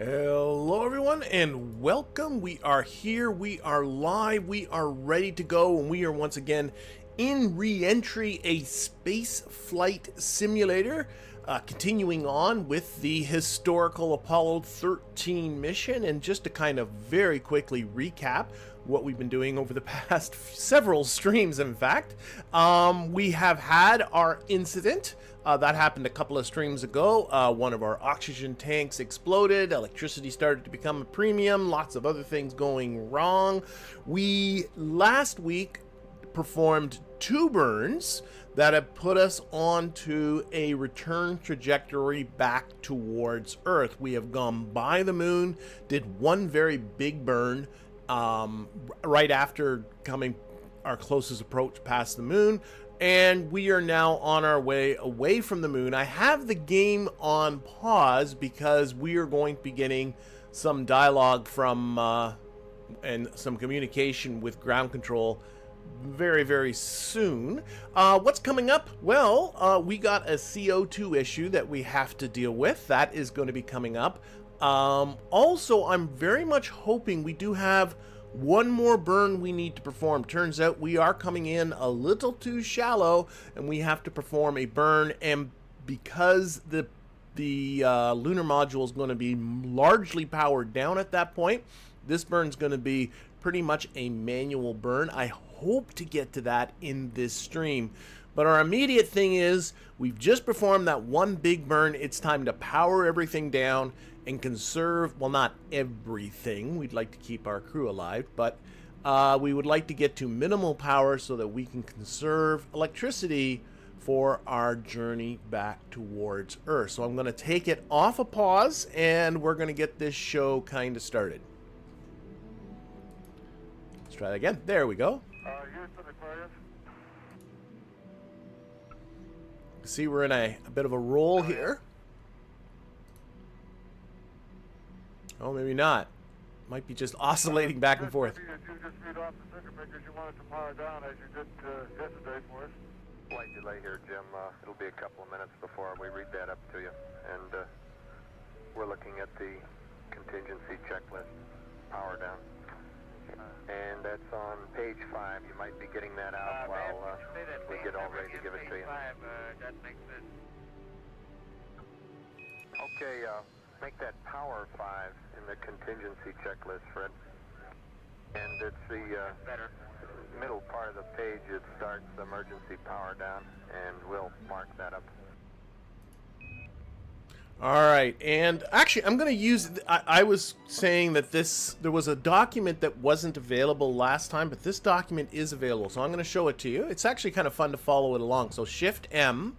Hello everyone and welcome. We are here, we are live, we are ready to go, and we are once again in Reentry, a space flight simulator, continuing on with the historical Apollo 13 mission. And just to kind of very quickly recap what we've been doing over the past several streams, in fact, we have had our incident. That happened a couple of streams ago. One of our oxygen tanks exploded, electricity started to become a premium, lots of other things going wrong. We last week performed 2 burns that have put us onto a return trajectory back towards Earth. We have gone by the moon, did one very big burn right after coming our closest approach past the moon, and we are now on our way away from the moon. I have the game on pause because we are going to be getting some dialogue from and some communication with ground control very soon. What's coming up? Well, we got a CO2 issue that we have to deal with. That is going to be coming up. Also, I'm very much hoping we do have one more burn we need to perform. Turns out we are coming in a little too shallow and we have to perform a burn, and because the lunar module is going to be largely powered down at that point, this burn is going to be pretty much a manual burn. I hope to get to that in this stream, but our immediate thing is we've just performed that one big burn. It's time to power everything down and conserve, well, not everything, we'd like to keep our crew alive, but we would like to get to minimal power so that we can conserve electricity for our journey back towards Earth. So I'm going to take it off a pause and we're going to get this show kind of started. Let's try that again. There we go. See, we're in a bit of a roll here. Oh, maybe not. Might be just oscillating back and forth. Maybe you just read off the circuit breakers you wanted to power down as you did yesterday for us. Slight delay here, Jim. It'll be a couple of minutes before we read that up to you. And we're looking at the contingency checklist, power down. And that's on page 5. You might be getting that out while we get all ready to give it to you. That makes sense. Okay, make that power 5 in the contingency checklist, Fred. And it's the middle part of the page. It starts emergency power down, and we'll mark that up. Alright, and actually I'm going to use, I was saying that there was a document that wasn't available last time, but this document is available, so I'm going to show it to you. It's actually kind of fun to follow it along. So Shift M,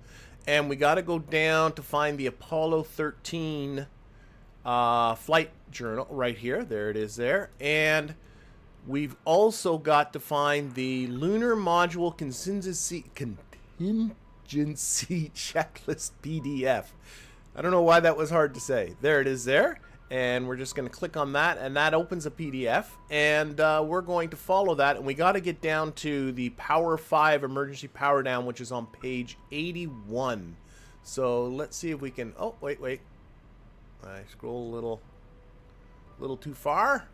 and we got to go down to find the Apollo 13 flight journal right here. There it is there. And we've also got to find the lunar module contingency checklist PDF. I don't know why that was hard to say. There it is there. And we're just going to click on that, and that opens a PDF, and we're going to follow that, and we got to get down to the Power 5 emergency power down, which is on page 81. So let's see if we can, oh, wait. I scroll a little too far.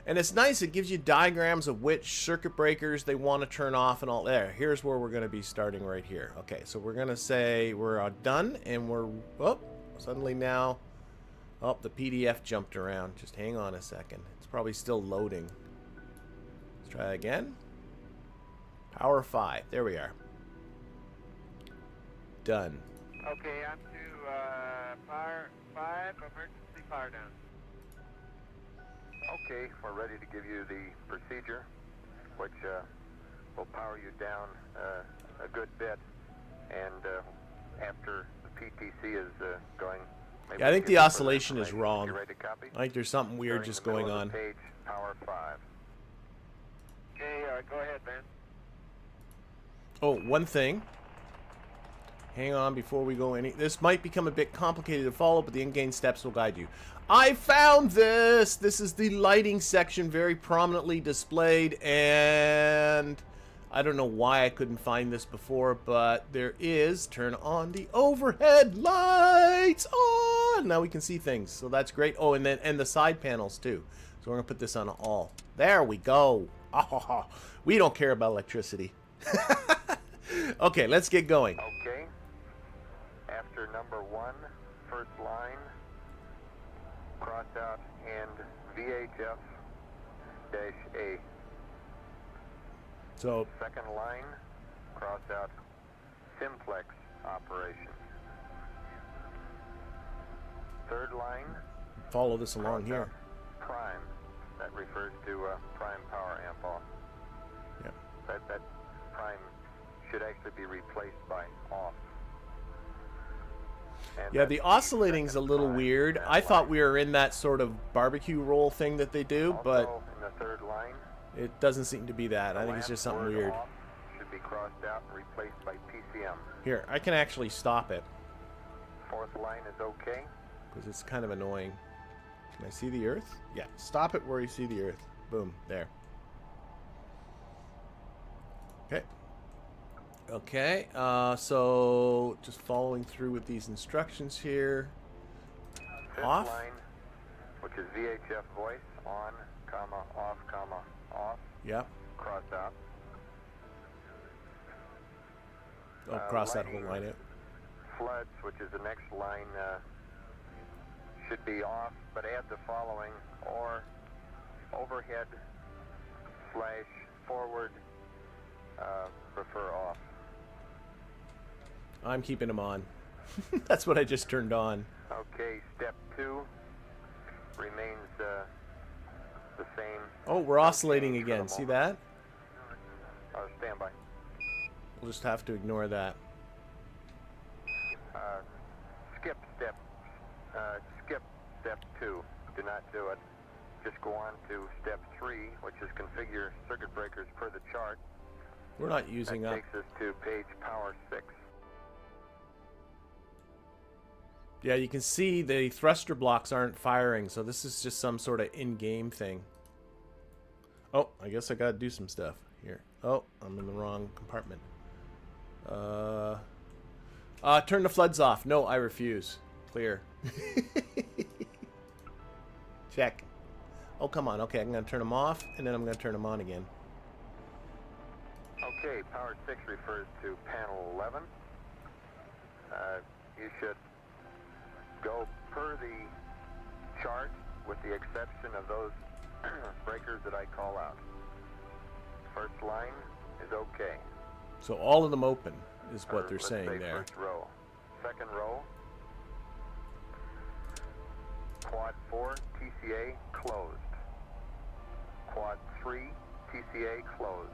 And it's nice, it gives you diagrams of which circuit breakers they want to turn off and all. There, here's where we're going to be starting right here. Okay, so we're going to say we're done, and we're, oh, suddenly now, oh, the PDF jumped around. Just hang on a second. It's probably still loading. Let's try again. Power 5, there we are. Done. Okay, I'm to power 5, emergency power down. Okay, we're ready to give you the procedure, which will power you down a good bit. And after the PTC is going, yeah, I think the oscillation is wrong. You ready to copy? I think there's something weird just going on. Page power 5. Okay, go ahead, man. Oh, one thing. Hang on before we go any. This might become a bit complicated to follow, but the in-game steps will guide you. I found this! This is the lighting section, very prominently displayed, and I don't know why I couldn't find this before, but there is. Turn on the overhead lights on! now we can see things. So that's great. Oh, and the side panels too. So we're gonna put this on all. There we go. Oh, we don't care about electricity. Okay, let's get going. Okay. After number 1, first line, cross out and VHF-A. So Second line, cross out simplex operations. Third line, follow this along cross here. out prime. That refers to prime power amp off. Yeah. That prime should actually be replaced by off. And Yeah, that's the oscillating's a second little prime weird. in that I thought line. we were in that sort of barbecue roll thing that they do, but Also, in the third line, it doesn't seem to be that. I think it's just something word weird. off should be crossed out and replaced by PCM. Here, I can actually stop it Fourth line is okay. because it's kind of annoying. Can I see the Earth? Yeah, stop it where you see the Earth. Boom, there. Okay. Okay, so just following through with these instructions here. Fifth Off. line, which is VHF voice, on, comma, off, Yep. cross out. Oh, cross that whole Lighting. line out. Floods, which is the next line, should be off, but add the following, or overhead / forward, prefer off. I'm keeping them on. That's what I just turned on. Okay, step 2 remains the same. Oh, we're oscillating Change for again. the See moment. that? Stand by. We'll just have to ignore that. Skip step 2. Do not do it. Just go on to step 3, which is configure circuit breakers per the chart. We're not using That up. takes us to page power 6. Yeah, you can see the thruster blocks aren't firing, so this is just some sort of in-game thing. Oh, I guess I gotta do some stuff here. Oh, I'm in the wrong compartment. Turn the floods off. No, I refuse. Clear. Check. Oh, come on. Okay, I'm gonna turn them off, and then I'm gonna turn them on again. Okay, power 6 refers to panel 11. You should go per the chart with the exception of those breakers that I call out. First line is okay. So all of them open is what Or they're let's saying say there. First row. Second row. Quad 4 TCA closed. Quad 3 TCA closed.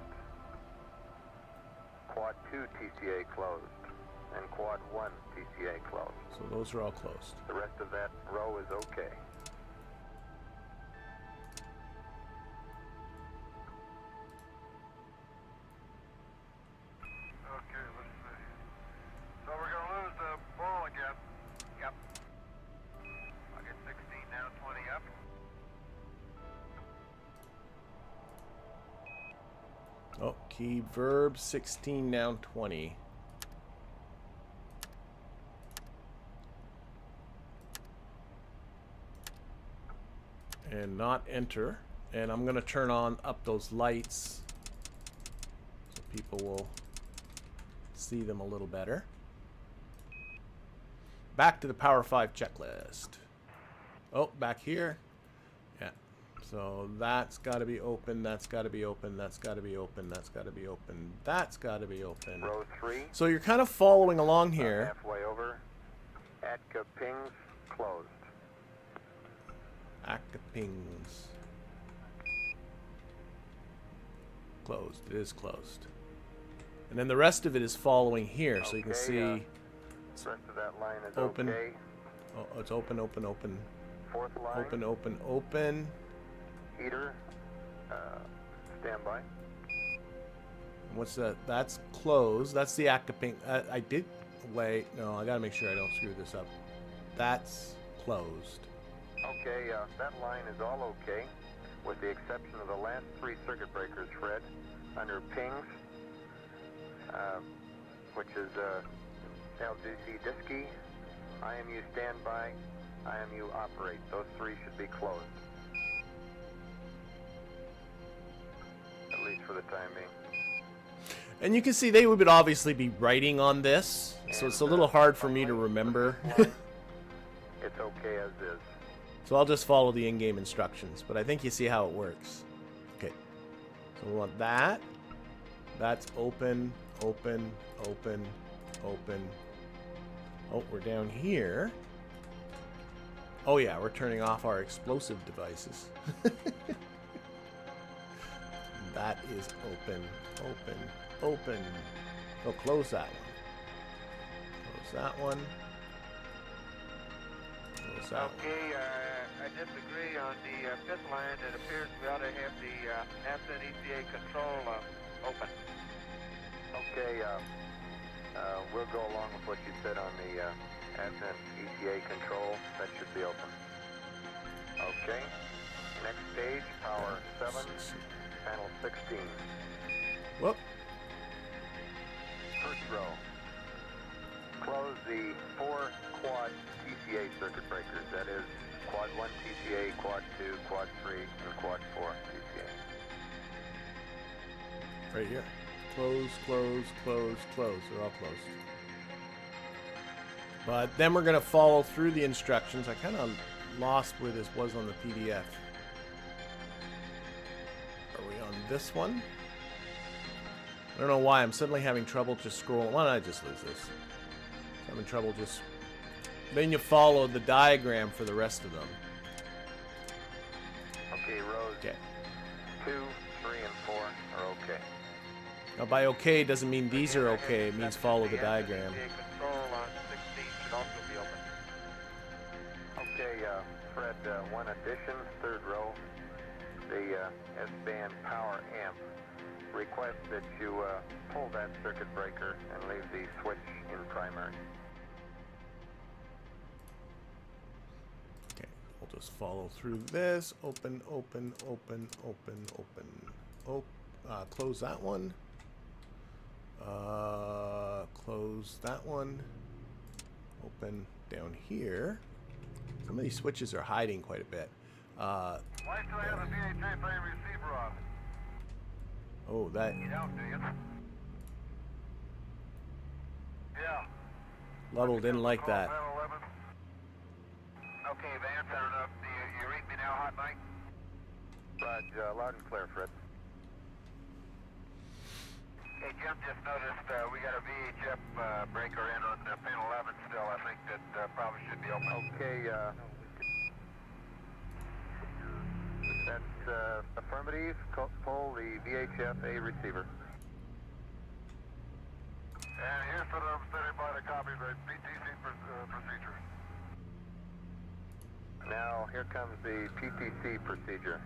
Quad 2 TCA closed. And Quad 1 TCA closed. So those are all closed. The rest of that row is okay. Okay, let's see. So we're gonna lose the ball again. Yep. I'll get 16 now, 20 up. Oh, key verb 16 down 20. And not enter. And I'm gonna turn on up those lights so people will see them a little better. Back to the Power 5 checklist. Oh, back here. Yeah. So that's got to be open, that's got to be open, that's got to be open, that's got to be open, that's got to be open. Row 3. So you're kind of following along here. Halfway over. ATCA pings closed. Acca pings. Closed. It is closed. And then the rest of it is following here, so you can Okay, see the rest of that line is Open. okay. oh, it's open, open, open, Fourth line. open, open, open. Heater. Stand by. What's that? That's closed. That's the Acca ping. I did wait. No, I gotta make sure I don't screw this up. That's closed. Okay, that line is all okay, with the exception of the last 3 circuit breakers, Fred, under pings, which is LGC Disky, IMU standby, IMU operate. Those three should be closed. At least for the time being. And you can see they would obviously be writing on this, so it's a little hard for me to remember. It's okay as is. So I'll just follow the in-game instructions, but I think you see how it works. Okay, so we want that. That's open, open, open, open. Oh, we're down here. Oh yeah, we're turning off our explosive devices. That is open, open, open. Oh, close that one. Close that one. Close that one. Okay, I disagree on the fifth line. It appears we ought to have the NASA and ECA control open. Okay, we'll go along with what you said on the advent ECA control. That should be open. Okay. Next stage, power 7, panel 16. Whoop. First row. Close the 4 quad TCA circuit breakers. That is quad 1 TCA, quad 2, quad 3, and quad 4 TCA. Right here. Close, close, close, close. They're all closed. But then we're going to follow through the instructions. I kind of lost where this was on the PDF. Are we on this one? I don't know why. I'm suddenly having trouble just scrolling. Why don't I just lose this? I'm having trouble just... Then you follow the diagram for the rest of them. Okay, rows 2, 3, and 4 are okay. Now, by okay doesn't mean these are okay. It means follow the diagram. Control on 16 should also be open. Okay, Fred, one addition, third row. The S-band power amp requests that you pull that circuit breaker and leave the switch in primary. Okay, we'll just follow through this. Open, open, open, open, open. Oh, close that one. Close that one. Open down here. Some of these switches are hiding quite a bit. Why do I have a VHF receiver on? Oh, that You don't, do you? Yeah. Lovell didn't like that. Panel 11. Okay, Vance, I don't know if you read me now, hot mic? Roger, loud and clear, Fred. Hey, Jim, just noticed we got a VHF breaker in on panel 11 still. I think that probably should be open. Okay, that's affirmative. Pull the VHF-A receiver. And here's what I'm standing by to copy the PTC procedure. Now, here comes the PTC procedure.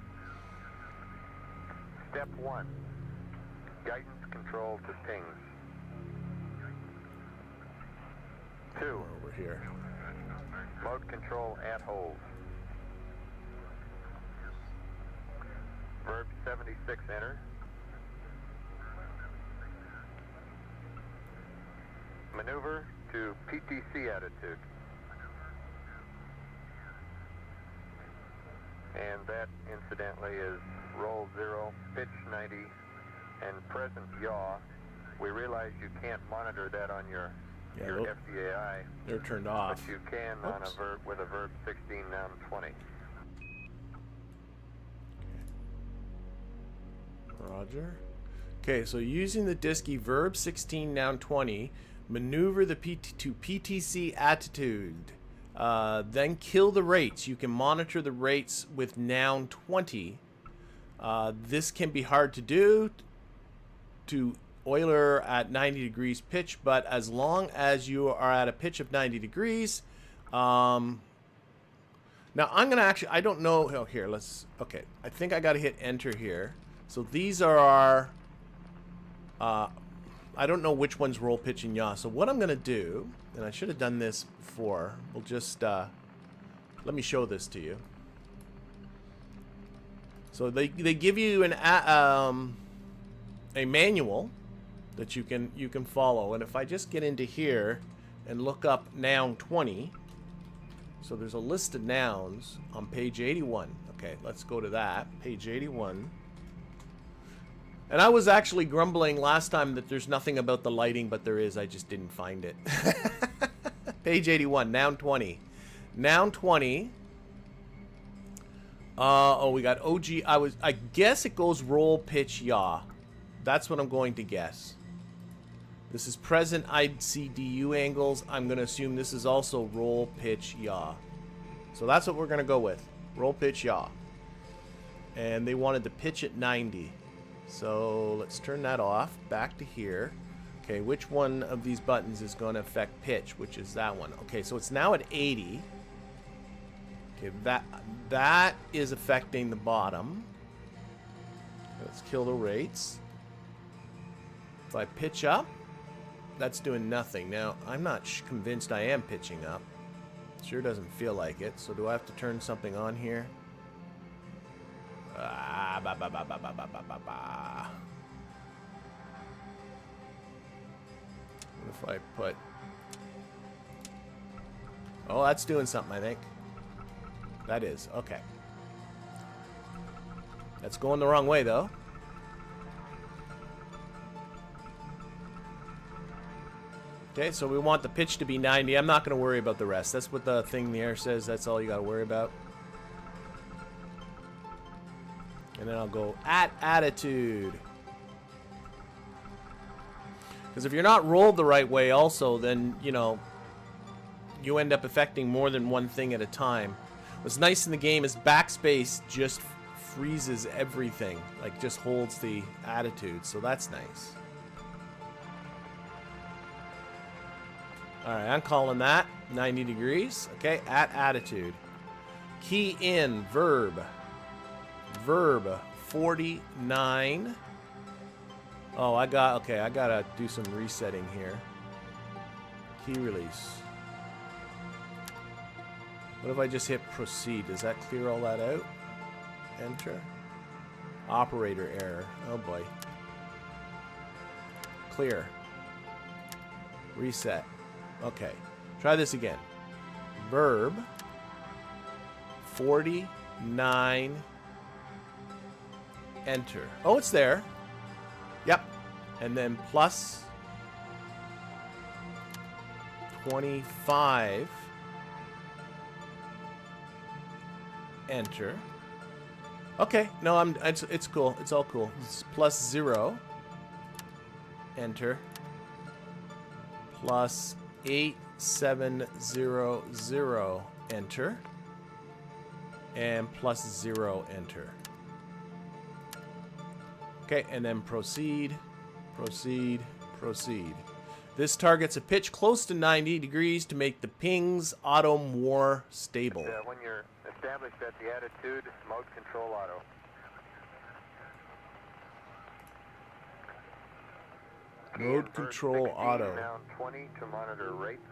Step 1, guidance control to pings. 2, Over here. mode control at hold. Verb 76, enter. Maneuver to PTC attitude. And that, incidentally, is roll 0, pitch 90, and present yaw. We realize you can't monitor that on your FDAI, They're turned but off. you can on a verb with a verb 16, noun 20. Roger. Okay, so using the DSKY verb 16 noun 20, maneuver the to PTC attitude. Then kill the rates. You can monitor the rates with noun 20. This can be hard to do to Euler at 90 degrees pitch, but as long as you are at a pitch of 90 degrees, now I'm gonna actually, I don't know, oh here, let's, okay, I think I gotta hit enter here. So these are our, I don't know which one's roll, pitch, and yaw. So what I'm gonna do, and I should have done this before, we'll just, let me show this to you. So they give you an a manual that you can follow, and if I just get into here and look up noun 20, So there's a list of nouns on page 81. Okay, let's go to that. Page 81. And I was actually grumbling last time that there's nothing about the lighting, but there is. I just didn't find it. Page 81, noun 20. Noun 20. Oh, we got OG. I guess it goes roll, pitch, yaw. That's what I'm going to guess. This is present ICDU angles. I'm going to assume this is also roll, pitch, yaw. So that's what we're going to go with. Roll, pitch, yaw. And they wanted to pitch at 90. So let's turn that off. Back to here. Okay, which one of these buttons is going to affect pitch? Which is that one. Okay, so it's now at 80. Okay, that is affecting the bottom. Let's kill the rates. If I pitch up, that's doing nothing. Now, I'm not convinced I am pitching up. Sure doesn't feel like it. So do I have to turn something on here? What if I put... Oh, that's doing something, I think. That is. Okay. That's going the wrong way, though. Okay, so we want the pitch to be 90. I'm not going to worry about the rest. That's what the thing there says. That's all you got to worry about. And then I'll go at attitude. Because if you're not rolled the right way also, then, you know, you end up affecting more than one thing at a time. What's nice in the game is backspace just freezes everything. Like, just holds the attitude. So that's nice. Alright, I'm calling that 90 degrees. Okay, at attitude. Key in, verb. Verb 49. Oh, I gotta do some resetting here. Key release. What if I just hit proceed? Does that clear all that out? Enter. Operator error. Oh boy. Clear. Reset. Okay. Try this again. Verb 49. Enter. Oh, it's there. Yep. And then plus 25. Enter. Okay. No, it's cool. It's all cool. It's plus 0. Enter. Plus 8700. Enter. And plus 0. Enter. Okay, and then proceed, proceed, proceed. This targets a pitch close to 90 degrees to make the pings auto more stable. When you're established at the attitude, mode control auto. Mode control auto. Noun 20 to monitor rates.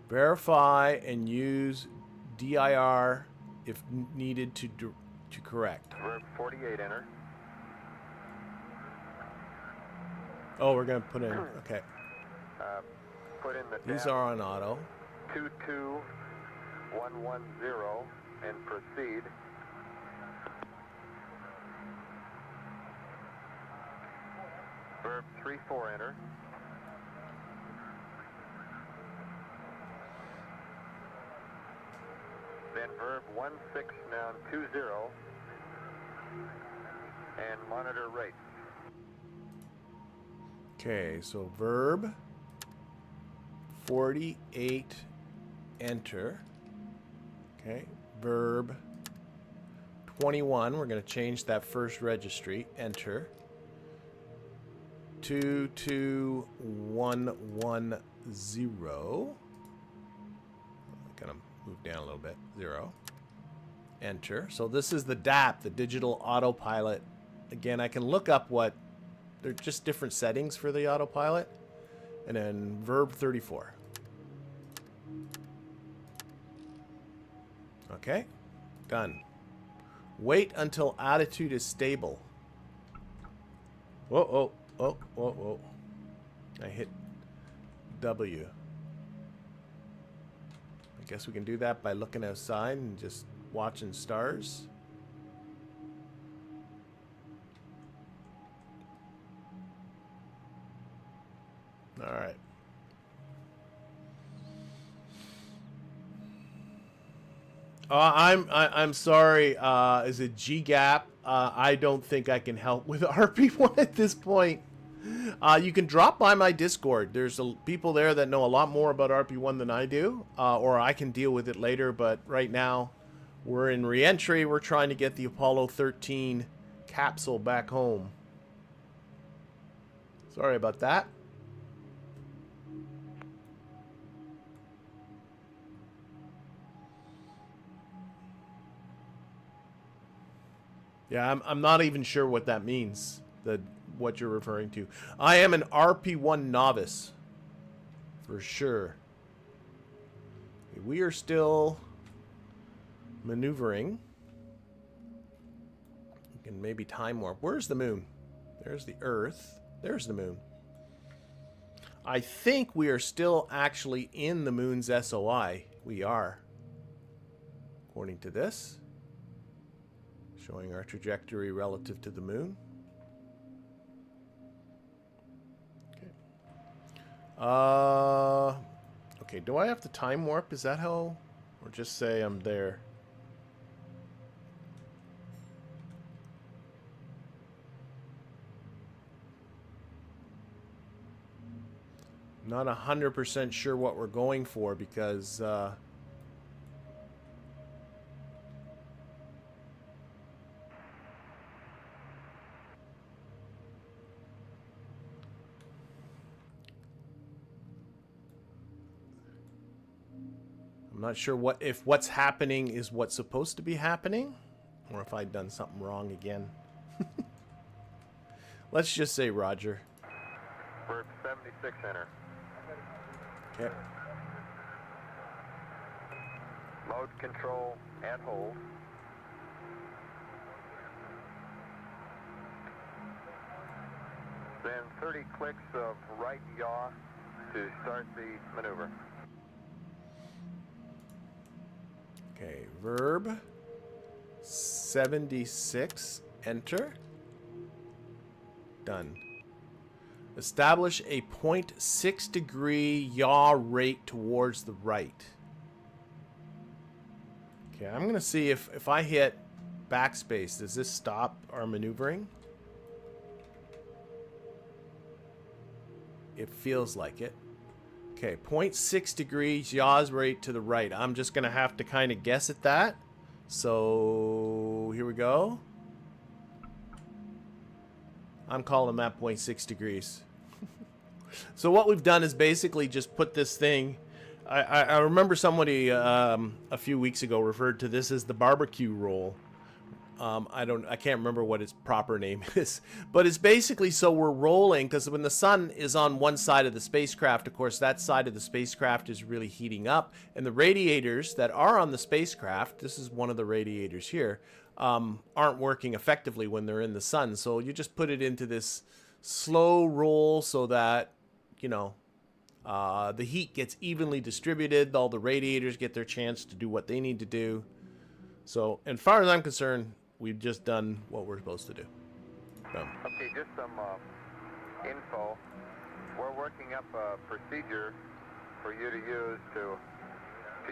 Verify and use DIR if needed to correct. Verb 48, enter. Oh, we're going to put in, okay. Put in the These are on auto. 22110 and proceed. Verb 34, enter. Then verb 16 noun 20 and monitor rates. Okay, so verb 48, enter. Okay, verb 21, we're going to change that first registry, enter. 22110. Kind of move down a little bit. 0. Enter. So this is the DAP, the digital autopilot. Again, I can look up what they're just different settings for the autopilot. And then verb 34. Okay. Done. Wait until attitude is stable. Whoa, whoa, whoa, whoa, whoa. I hit W. I Guess we can do that by looking outside and just watching stars. All right. I'm sorry. Is it GGAP? I don't think I can help with RP1 at this point. You can drop by my Discord. There's people there that know a lot more about RP1 than I do, or I can deal with it later. But right now, we're in reentry. We're trying to get the Apollo 13 capsule back home. Sorry about that. Yeah, I'm not even sure what that means, what you're referring to. I am an RP1 novice, for sure. We are still maneuvering. We can maybe time warp. Where's the moon? There's the Earth. There's the moon. I think we are still actually in the moon's SOI. We are, according to this. Showing our trajectory relative to the moon. Okay. Okay, do I have to time warp? Is that how? Or just say I'm there? Not 100% sure what we're going for because I'm not sure if what's happening is what's supposed to be happening, or if I've done something wrong again. Let's just say Roger. We're at 76 enter. Okay. Mode control at hold. Then 30 clicks of right yaw to start the maneuver. Okay, verb 76, enter. Done. Establish a 0.6 degree yaw rate towards the right. Okay, I'm gonna see if I hit backspace, does this stop our maneuvering? It feels like it. Okay, 0.6 degrees yaws rate to the right. I'm just gonna have to kind of guess at that. So here we go. I'm calling that 0.6 degrees. So what we've done is basically just put this thing. I remember somebody a few weeks ago referred to this as the barbecue roll. I can't remember what its proper name is, but it's basically so we're rolling because when the sun is on one side of the spacecraft, of course, that side of the spacecraft is really heating up, and the radiators that are on the spacecraft, this is one of the radiators here, aren't working effectively when they're in the sun. So you just put it into this slow roll so that, you know, the heat gets evenly distributed, all the radiators get their chance to do what they need to do. So, as far as I'm concerned, we've just done what we're supposed to do. Boom. Okay, just some info. We're working up a procedure for you to use to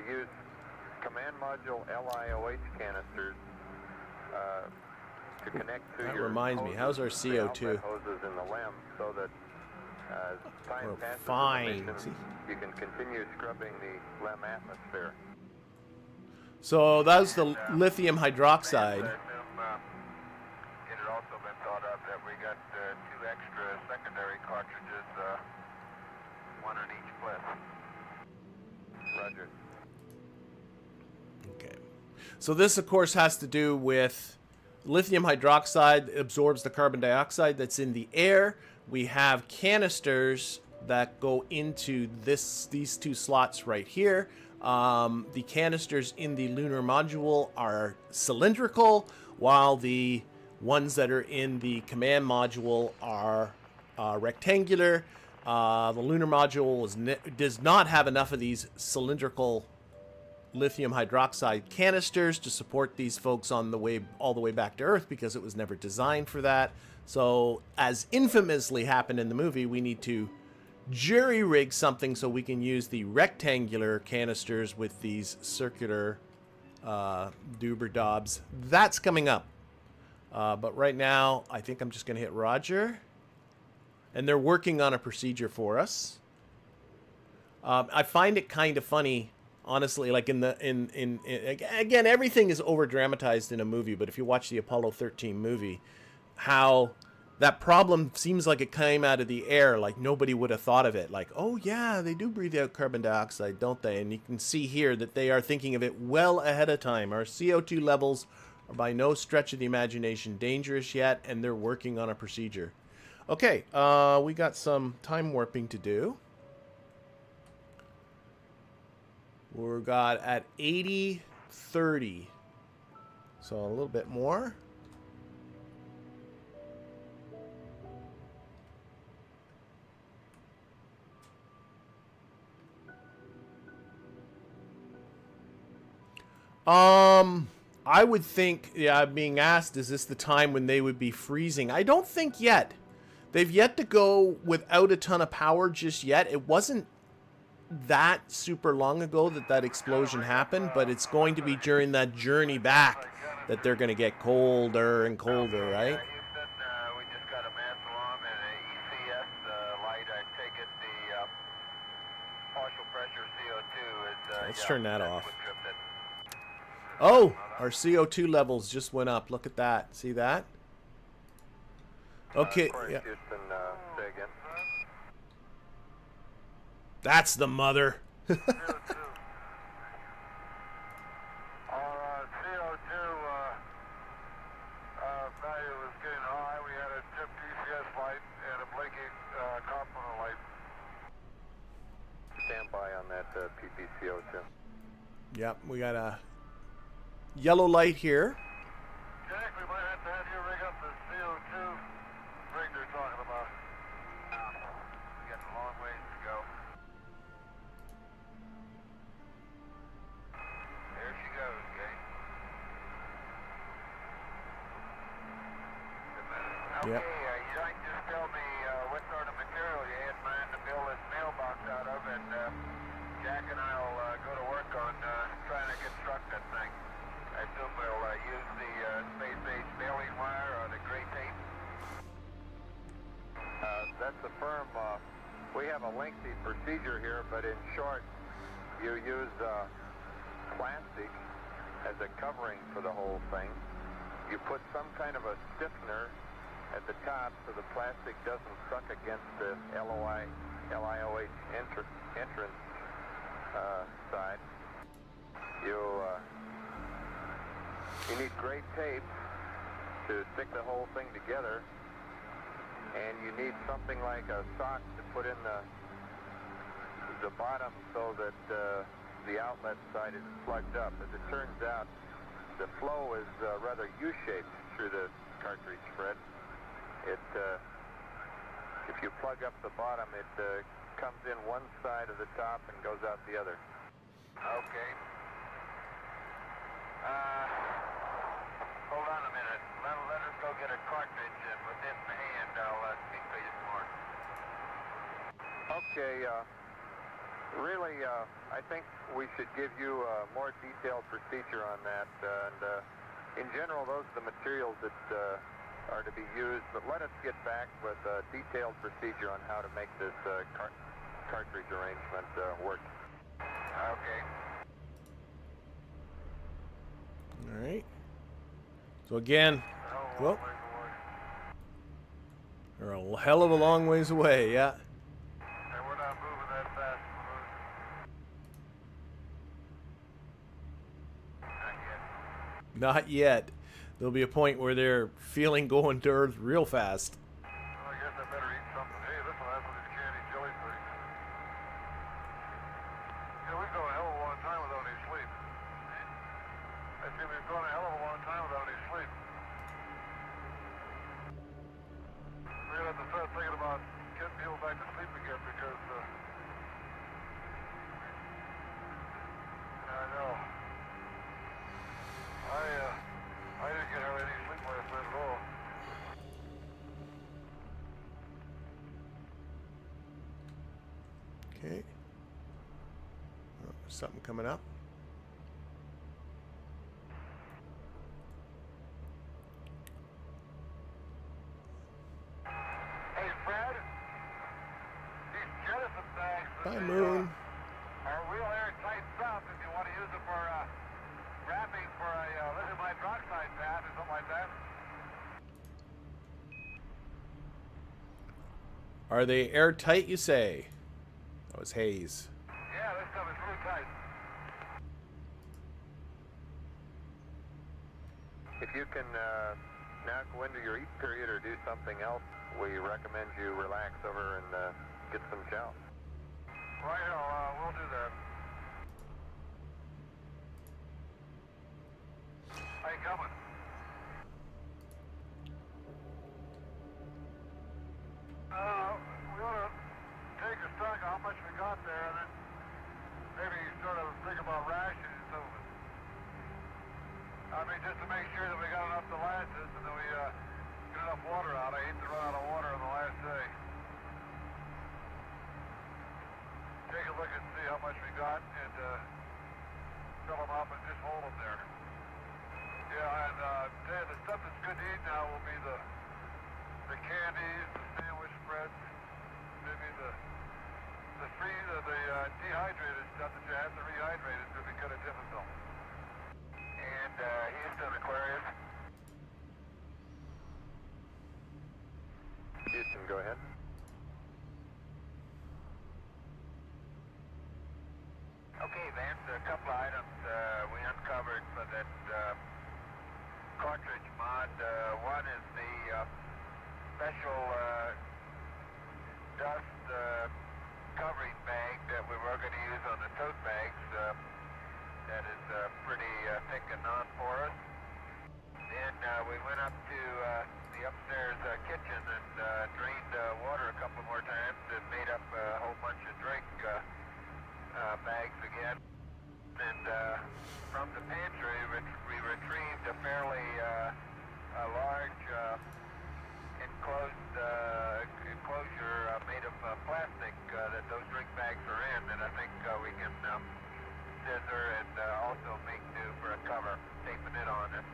use command module LIOH canisters to connect to that your reminds me, how's our CO2? Hoses in the LEM so that as time We're passes fine. the mission, you can continue scrubbing the LEM atmosphere. So that's the lithium hydroxide. It had also been thought of that we got 2 extra secondary cartridges, one on each clip. Roger. Okay. So this, of course, has to do with lithium hydroxide absorbs the carbon dioxide that's in the air. We have canisters that go into these 2 slots right here. The canisters in the lunar module are cylindrical, while the ones that are in the command module are rectangular. The lunar module does not have enough of these cylindrical lithium hydroxide canisters to support these folks on the way all the way back to Earth because it was never designed for that. So, as infamously happened in the movie, we need to jury-rig something so we can use the rectangular canisters with these circular doober dobs. That's coming up. But right now, I think I'm just going to hit Roger. And they're working on a procedure for us. I find it kind of funny, honestly, like again, everything is over-dramatized in a movie, but if you watch the Apollo 13 movie, how that problem seems like it came out of the air, like nobody would have thought of it. Like, oh yeah, they do breathe out carbon dioxide, don't they? And you can see here that they are thinking of it well ahead of time. Our CO2 levels are by no stretch of the imagination dangerous yet, and they're working on a procedure. Okay, we got some time warping to do. We're got at 80-30, so a little bit more. I would think, yeah, being asked, is this the time when they would be freezing? I don't think yet. They've yet to go without a ton of power just yet. It wasn't that super long ago that that explosion happened, but it's going to be during that journey back that they're going to get colder and colder, right? Houston, we just got a mass alarm and a ECS light. I take it the partial pressure CO2 is... Let's turn that off. Oh, our CO2 levels just went up. Look at that. See that? Okay. Yeah. Houston, say again. That's the mother. Our CO2 value was getting high. We had a tipped ECS light and a blinking component light. Stand by on that PPCO2. Yep, we got a yellow light here. Jack, we might have to have you rig up the CO2 rig they're talking about. We got a long ways to go. There she goes, okay? Yep. Okay, you might just tell me what sort of material you had in mind to build this mailbox out of, and Jack and I'll go to work on trying to construct that thing. I assume we'll use the space-age baling wire or the gray tape. That's a firm. We have a lengthy procedure here, but in short, you use plastic as a covering for the whole thing. You put some kind of a stiffener at the top so the plastic doesn't suck against the LIOH entrance side. You need gray tape to stick the whole thing together, and you need something like a sock to put in the bottom so that the outlet side is plugged up. As it turns out, the flow is rather U-shaped through the cartridge, Fred. If you plug up the bottom, it comes in one side of the top and goes out the other. Okay. Hold on a minute. Let us go get a cartridge, and within the hand, I'll speak to you some more. Okay, really, I think we should give you a more detailed procedure on that, and in general, those are the materials that are to be used, but let us get back with a detailed procedure on how to make this cartridge arrangement work. Okay. All right. So again, whoop. We're a hell of a long ways away, yeah. And we're not moving that fast. Not yet. There'll be a point where they're feeling going to Earth real fast. Well, I guess I better eat something. Hey, this will have some of these candy jelly things. Yeah, we've gone a hell of a long time without any sleep. I see we've gone a hell of a long time without any sleep. We're gonna have to start thinking about getting people back to sleep again because, I know. Okay. Oh, there's something coming up. Hey, Fred. These jettison bags Bye, Moon. are real airtight stuff if you want to use it for wrapping for a lithium hydroxide bath or something like that. Are they airtight, you say? That was Hayes. Yeah, this stuff is really tight. If you can now go into your eat period or do something else, we recommend you relax over and get some chow. Right, we'll do that. How you coming? We ought to take a stock of how much we got there and then maybe sort of think about rationing some of it. I mean, just to make sure that we got enough to last us and that we get enough water out. I hate to run out of water on the last day. Take a look and see how much we got and fill them up and just hold them there. Yeah, and the stuff that's good to eat now will be the candies, the sandwich spreads, maybe the dehydrated stuff that you have to rehydrate is going to be kind of difficult. And Houston Aquarius. Houston, go ahead. Okay, Vance, a couple of items we uncovered for that cartridge mod. One is the special dust covering bag that we were going to use on the tote bags. That is pretty thick and non-porous. Then we went up to the upstairs kitchen and drained water a couple more times and made up a whole bunch of drink bags again. And from the pantry, we retrieved a fairly large enclosure made of plastic that those drink bags are in, and I think we can scissor and also make do for a cover, taping it on if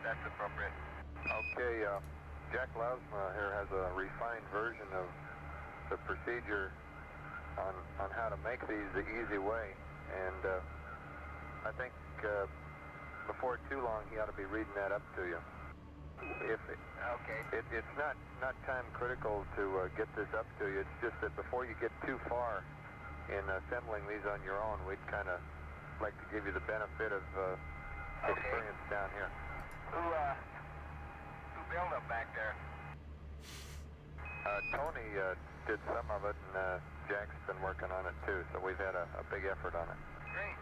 that's appropriate. Okay, Jack Lasma here has a refined version of the procedure on how to make these the easy way, and I think before too long he ought to be reading that up to you. It's not time critical to get this up to you. It's just that before you get too far in assembling these on your own, we'd kind of like to give you the benefit of experience down here. Who built them back there? Tony did some of it, and Jack's been working on it too, so we've had a big effort on it. Great.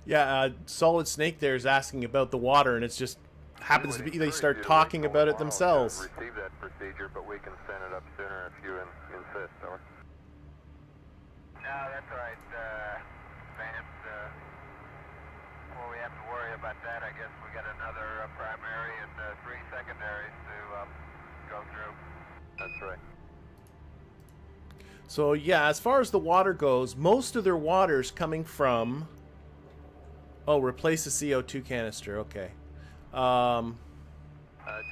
Yeah, Solid Snake there is asking about the water, and it's just happens to be they start talking about it themselves. Receive that procedure, but we can send it up sooner if you insist. Over. No, that's all right, Vance. Before we have to worry about that, I guess we got another primary and 3 secondaries to go through. That's right. So yeah, as far as the water goes, most of their water's coming from... Oh, replace the CO2 canister. Okay. Jim,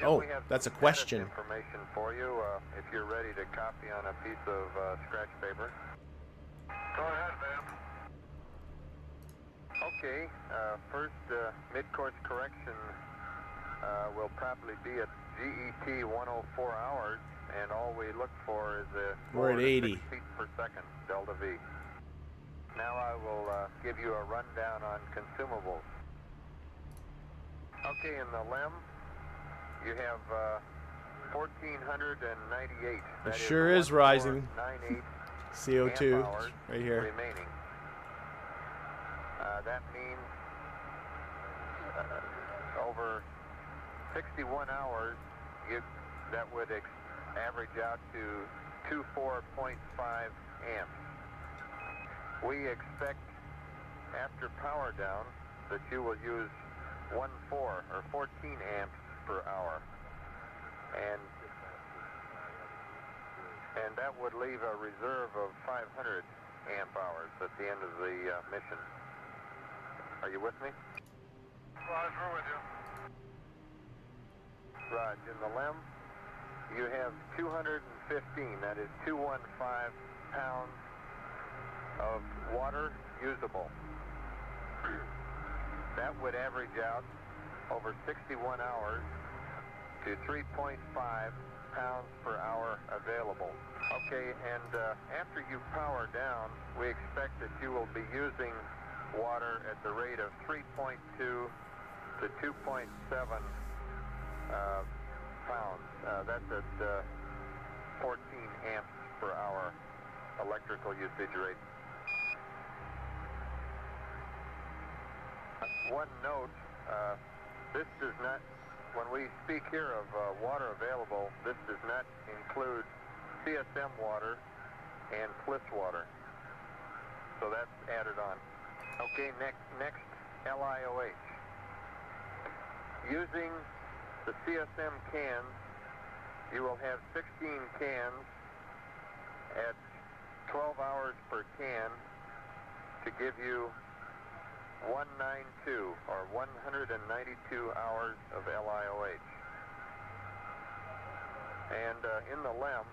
Oh, we have that's a some question. Information for you. If you're ready to copy on a piece of scratch paper. Go ahead, man. Okay. First, mid-course correction will probably be at GET 104 hours, and all we look for is a We're at 80 feet per second, delta V. Now I will give you a rundown on consumables. Okay, in the LEM, you have 1,498. It sure is rising. CO2 right here. Remaining. That means over 61 hours, that would average out to 24.5 amps. We expect after power down that you will use 14 or 14 amps per hour. And that would leave a reserve of 500 amp hours at the end of the mission. Are you with me? Raj, we're with you. Raj, in the LEM, you have 215, that is 215 pounds of water usable. That would average out over 61 hours to 3.5 pounds per hour available. Okay, and after you power down, we expect that you will be using water at the rate of 3.2 to 2.7 pounds. That's at 14 amps per hour electrical usage rate. One note, this does not, when we speak here of water available, this does not include CSM water and Bliss water. So that's added on. Okay, next LIOH. Using the CSM cans, you will have 16 cans at 12 hours per can to give you 192 or 192 hours of LIOH. And in the LEM,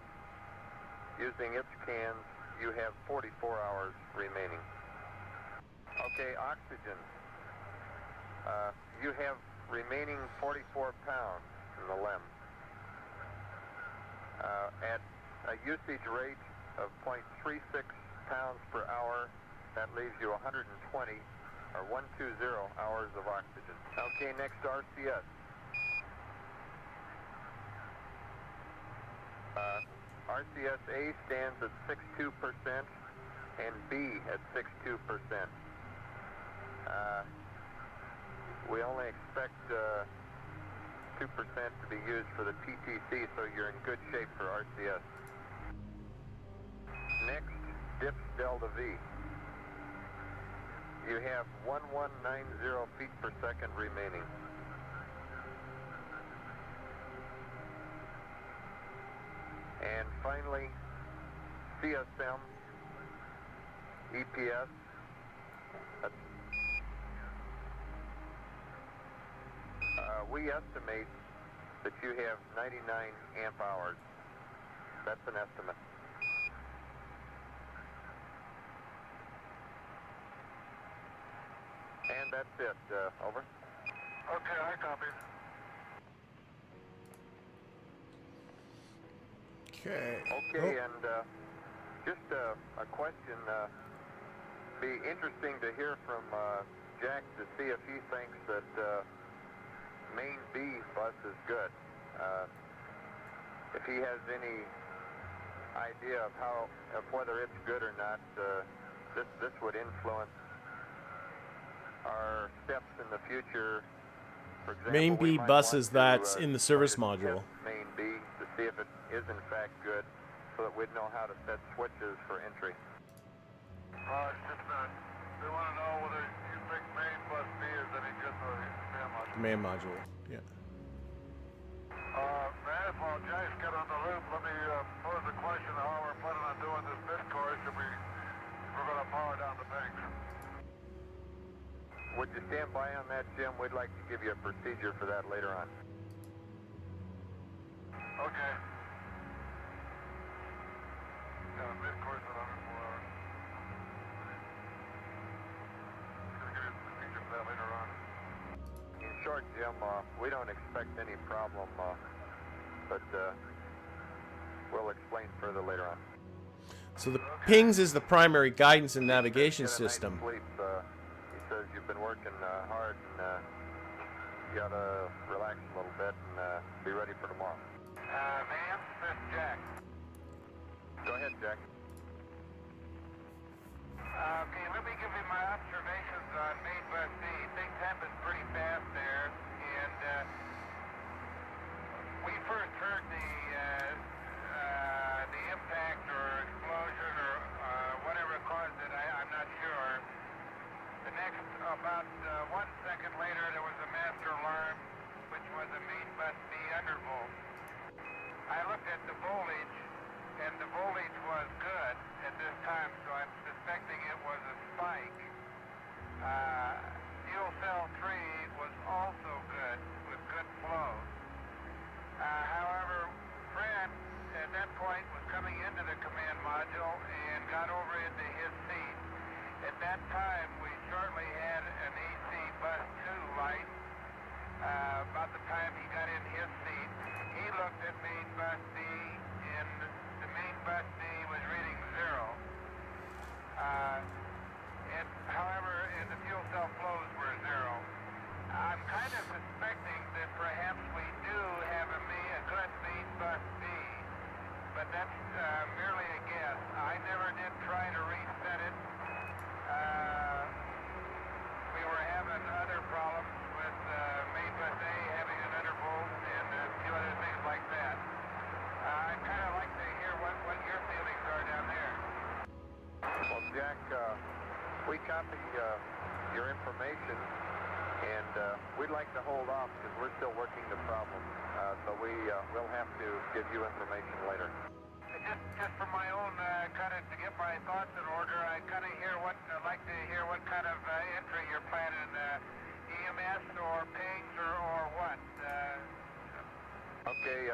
using its cans, you have 44 hours remaining. Okay, oxygen. You have remaining 44 pounds in the LEM. At a usage rate of 0.36 pounds per hour, that leaves you 120 or 120 hours of oxygen. Okay, next RCS. RCS A stands at 62% and B at 62%. We only expect 2% to be used for the PTC, so you're in good shape for RCS. Next, DIPS Delta V. You have 1190 feet per second remaining. And finally, CSM, EPS, we estimate that you have 99 amp hours. That's an estimate. And that's it. Over. Okay, I copy. Okay. Okay, and just a question. Be interesting to hear from Jack to see if he thinks that main B bus is good. If he has any idea of whether it's good or not, this would influence our steps in the future. For example, Main B buses that's in the service module. Main B to see if it is in fact good, so that we'd know how to set switches for entry. Raj, just a minute. They want to know whether you think main bus B is any good for the command module. Command module. Yeah. May I apologize, get on the loop. Let me pose the question of how we're planning on doing this mid course if we're going to power down the banks. Would you stand by on that, Jim? We'd like to give you a procedure for that later on. Okay. Yeah, mid course at 104 hours. Going to give you a procedure for that later on. In short, Jim, we don't expect any problem, but we'll explain further later on. So the pings is the primary guidance and navigation Get a night's system. sleep. He says you've been working hard and you got to relax a little bit and be ready for tomorrow. Ma'am, this is Jack. Go ahead, Jack. Okay, let me give you my observations on main bus C. Things happen pretty fast there, and we first heard the impact or explosion or whatever caused it. I'm not sure. The next, about 1 second later, there was a master alarm, which was a main bus B undervolt. I looked at the voltage, and the voltage that time, we shortly had an EC bus 2 light. About the time he got in his seat, he looked at main bus D, and the main bus D was reading 0. And the fuel cell flows were 0. I'm kind of suspecting that perhaps we do have a good main bus B, but that's merely a guess. I never did try to reset it. We were having other problems with main bus A having an undervolt and a few other things like that. I'd kind of like to hear what your feelings are down there. Well, Jack, we copy your information, and we'd like to hold off because we're still working the problem. So we'll have to give you information later. Just for my own kind of to get my thoughts in order, I'd like to hear what kind of entry you're planning, EMS or pings or what. Okay,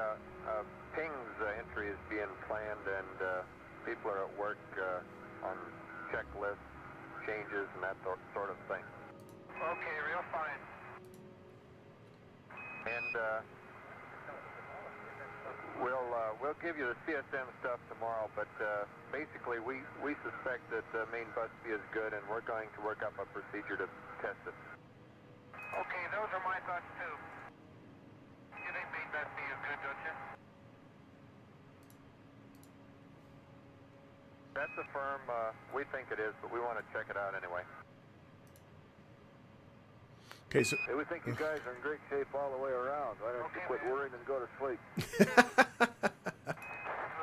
ping's entry is being planned, and people are at work on checklists, changes, and that sort of thing. Okay, real fine. And we'll give you the CSM stuff tomorrow, but basically we suspect that main bus B is good, and we're going to work up a procedure to test it. Okay, those are my thoughts too. You think main bus B is good, don't you? That's a firm, we think it is, but we want to check it out anyway. Okay, so Hey, we think you guys are in great shape all the way around. Why don't you quit worrying and go to sleep?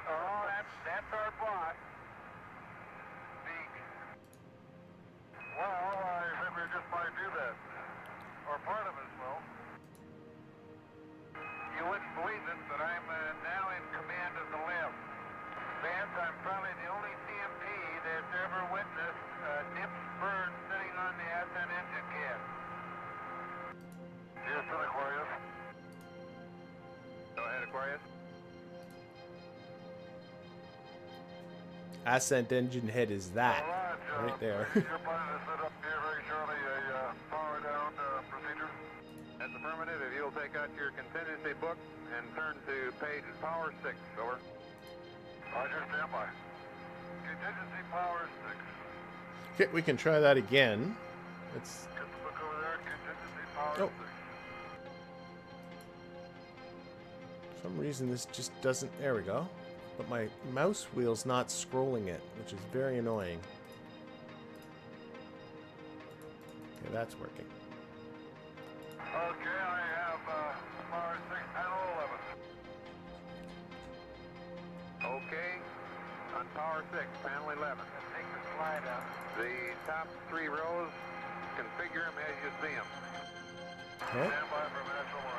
Oh, that's our boss. Speak. Well, I think we just might do that. Or part of us will. You wouldn't believe it, but I'm now in command of the left. Vance, I'm probably the only CMP that's ever witnessed dips bird sitting on the SN engine cab. Yes, Aquarius. Go ahead, Aquarius. ascent engine head is that right there. You're planning to set up here very shortly a power down procedure? That's affirmative. If you'll take out your contingency book and turn to page power 6, over. Roger, stand by. Contingency power 6. Okay, we can try that again. Let's. Get the book over there. Contingency power 6. For some reason this just doesn't. There we go. But my mouse wheel's not scrolling it, which is very annoying. Okay, that's working. Okay, I have power 6, panel 11. Okay. On power 6, panel 11. Take the slide out. The top 3 rows, configure them as you see them. Okay. Stand by for National 1.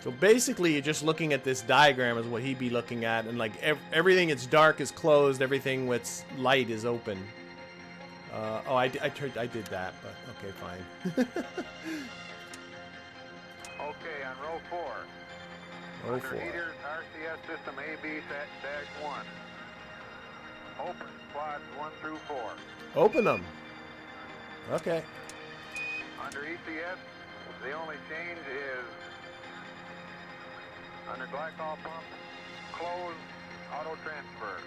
So basically, you're just looking at this diagram is what he'd be looking at, and like everything that's dark is closed, everything that's light is open. Oh, I did that, but okay, fine. Okay, on row 4. Row Under 4. heaters, RCS system AB-1. Open quads 1 through 4. Open them. Okay. Under ECS, the only change is under glycol pump, close auto transfer.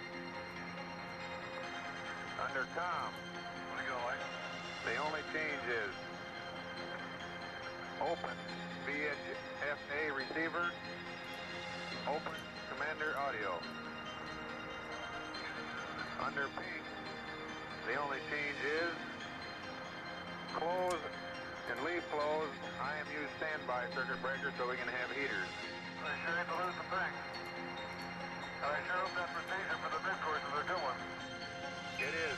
Under COM, the only change is open VHF-A receiver, open commander audio. Under pink, the only change is close and leave closed IMU standby circuit breaker so we can have heaters. I sure hate to lose the thing. And I sure hope that procedure for the mid course is a good one. It is.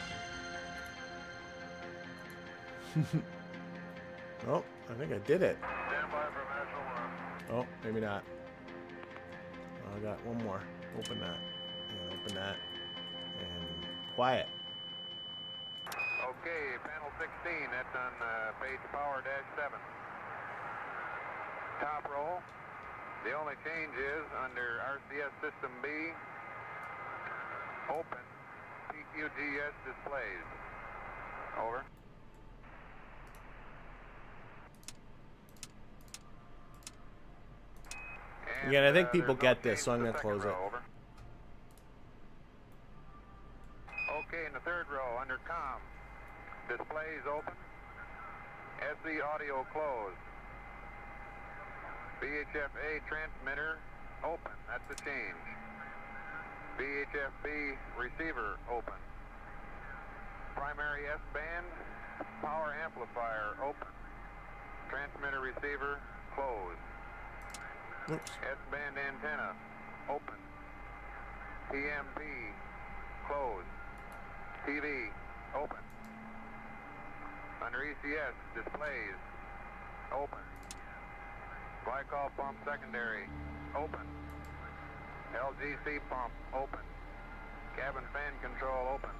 Oh, I think I did it. Stand by for National 1. Oh, maybe not. Oh, I got one more. Open that. And open that. And quiet. Okay, panel 16, that's on page power-7. Top roll. The only change is under RCS System B, open PQGS displays. Over. And, Again, I think people there's no get this, change so I'm to the going to close second it. row. Over. Okay, in the third row, under COM, displays open, SE audio closed, VHF-A transmitter open, that's the change, VHF-B receiver open, primary S-band, power amplifier open, transmitter receiver closed, Oops. S-band antenna open, PMP closed, TV open. Under ECS, displays open. Glycol pump secondary open. LGC pump open. Cabin fan control open.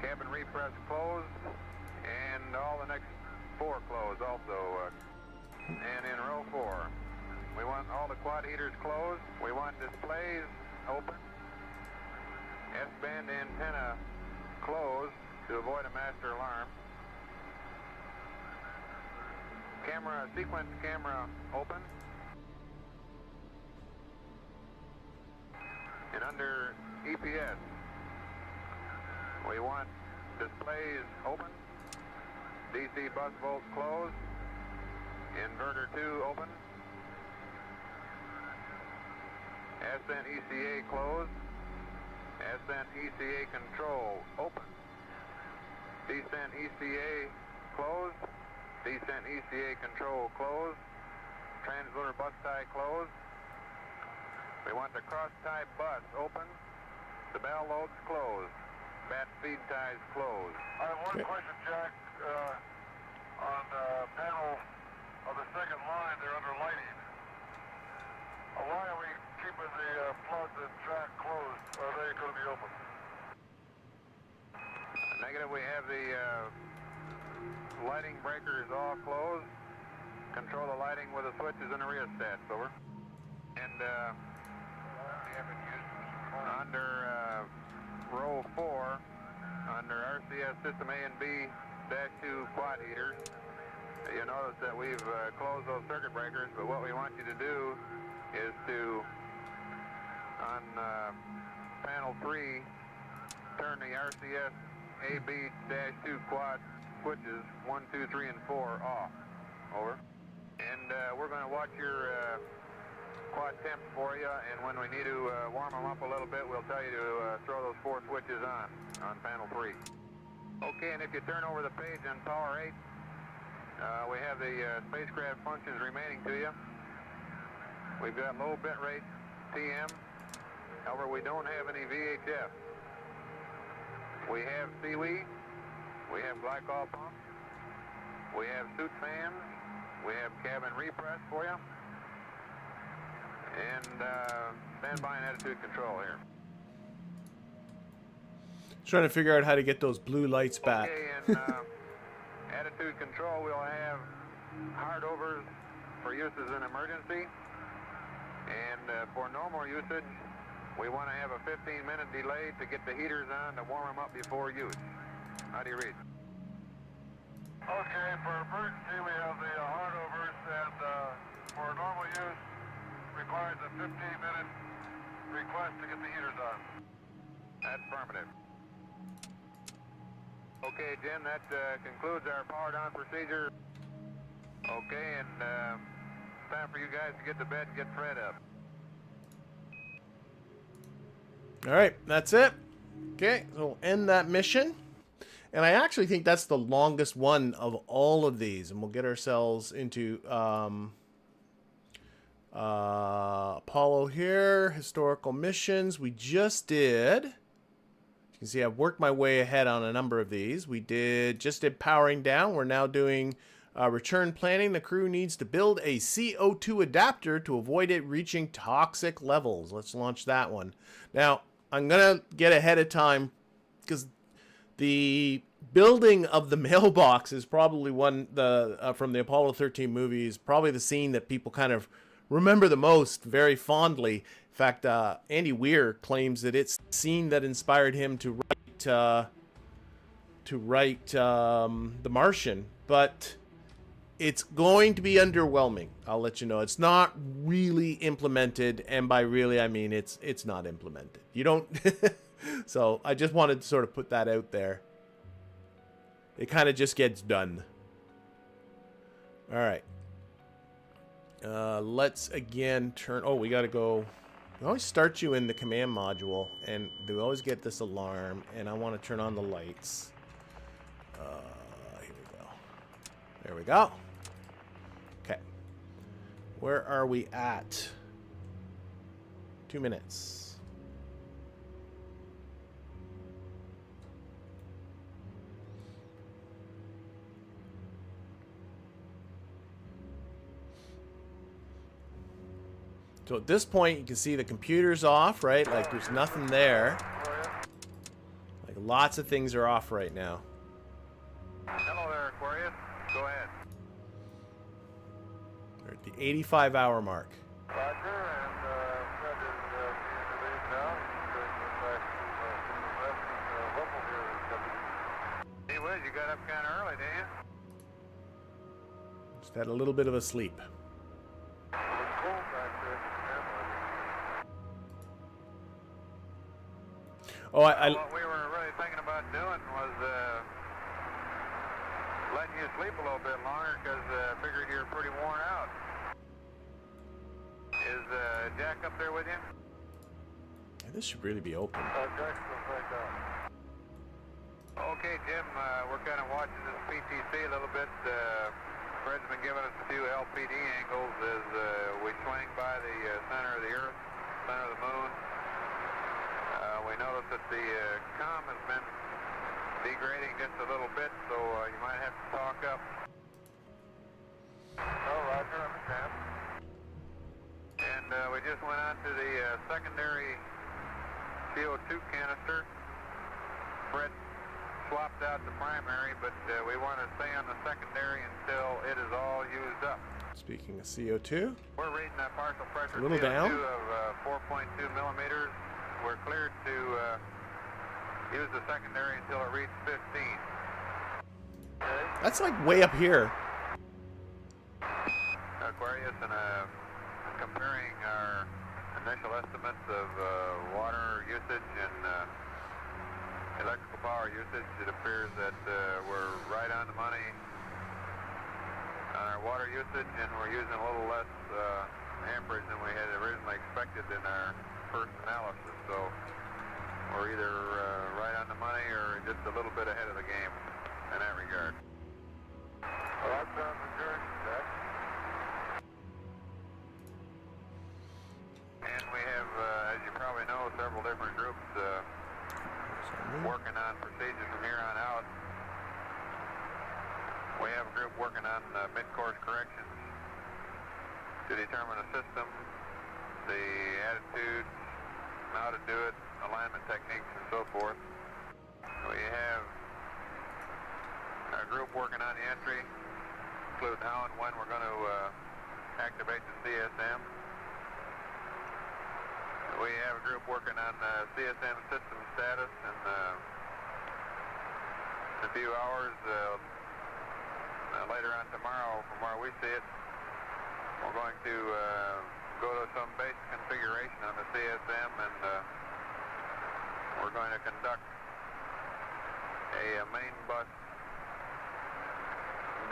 Cabin repress closed, and all the next 4 closed also. And in row 4, we want all the quad heaters closed. We want displays open. S-band antenna closed to avoid a master alarm. Camera, sequence camera open. And under EPS, we want displays open, DC bus volt closed, inverter 2 open, SN ECA closed, SN ECA control open, descent ECA closed, descent ECA control closed, transloader bus tie closed. We want the cross tie bus open, the bell loads closed, bat feed ties closed. I have one question, Jack. On panel of the second line, they're under lighting. Why are we keeping the flood and track closed? Are they going to be open? Negative, we have the lighting breakers all closed. Control the lighting with the switches and the rheostats, over. And under row 4, under RCS System A and B-2 quad heaters, you notice that we've closed those circuit breakers, but what we want you to do is to, on panel 3, turn the RCS AB-2 quad switches 1, 2, 3, and 4 off. Over. And we're going to watch your quad temps for you, and when we need to warm them up a little bit, we'll tell you to throw those 4 switches on panel 3. Okay, and if you turn over the page on power 8, we have the spacecraft functions remaining to you. We've got low bit rate TM. However, we don't have any VHF. We have seaweed. We have glycol pump. We have suit fans. We have cabin repress for you. And standby and attitude control here. Trying to figure out how to get those blue lights back. Okay, and attitude control, we'll have hard overs for uses in emergency. And for normal usage, we want to have a 15-minute delay to get the heaters on to warm them up before use. How do you read? Okay, for emergency, we have the hard overs, and for normal use, requires a 15-minute request to get the heaters on. That's affirmative. Okay, Jim, that concludes our powered on procedure. Okay, and time for you guys to get to bed and get Fred up. All right, that's it. Okay, so we'll end that mission. And I actually think that's the longest one of all of these. And we'll get ourselves into Apollo here. Historical missions. We just did. You can see I've worked my way ahead on a number of these. We just did powering down. We're now doing return planning. The crew needs to build a CO2 adapter to avoid it reaching toxic levels. Let's launch that one. Now, I'm going to get ahead of time because the building of the mailbox is probably one from the Apollo 13 movies, probably the scene that people kind of remember the most, very fondly. In fact, Andy Weir claims that it's the scene that inspired him to write The Martian, but it's going to be underwhelming. I'll let you know. It's not really implemented, and by really I mean it's not implemented. You don't. So I just wanted to sort of put that out there. It kind of just gets done. All right. Let's again turn. Oh, we got to go. We always start you in the command module, and we always get this alarm, and I want to turn on the lights. Here we go. There we go. Okay. Where are we at? 2 minutes. So at this point, you can see the computer's off, right? Like there's nothing there. Like lots of things are off right now. Hello there, Aquarius. Go ahead. We're at the 85-hour mark. Roger, and Fred is being released now. He's going back to the western local here. Hey, Wiz, you got up kind of early, didn't you? Just had a little bit of a sleep. It's cold back there in the family. Oh, What we were really thinking about doing was letting you sleep a little bit longer because I figured you're pretty worn out. Is Jack up there with you? this should really be open. Jack's right down. Okay, Jim, we're kind of watching this PTC a little bit. Fred's been giving us a few LPD angles as we swing by the center of the Earth, center of the Moon. We notice that the comm has been degrading just a little bit, so you might have to talk up. Oh, roger, understand. And we just went on to the secondary CO2 canister. Fred swapped out the primary, but we want to stay on the secondary until it is all used up. Speaking of CO2, we're reading that partial pressure a little CO2 down. of 4.2 millimeters. We're cleared to use the secondary until it reaches 15. Okay. That's like way up here. Aquarius, and comparing our initial estimates of water usage and electrical power usage, it appears that we're right on the money on our water usage, and we're using a little less amperage than we had originally expected in our first analysis. So we're either right on the money or just a little bit ahead of the game in that regard. Well, that sounds encouraging, Jack. And we have, as you probably know, several different groups working on procedures from here on out. We have a group working on mid-course corrections to determine the system, the attitude, how to do it, alignment techniques, and so forth. We have a group working on the entry, including how and when we're going to activate the CSM. We have a group working on CSM system status, and in a few hours, later on tomorrow, from where we see it, we're going to go to some basic configuration on the CSM, and we're going to conduct a main bus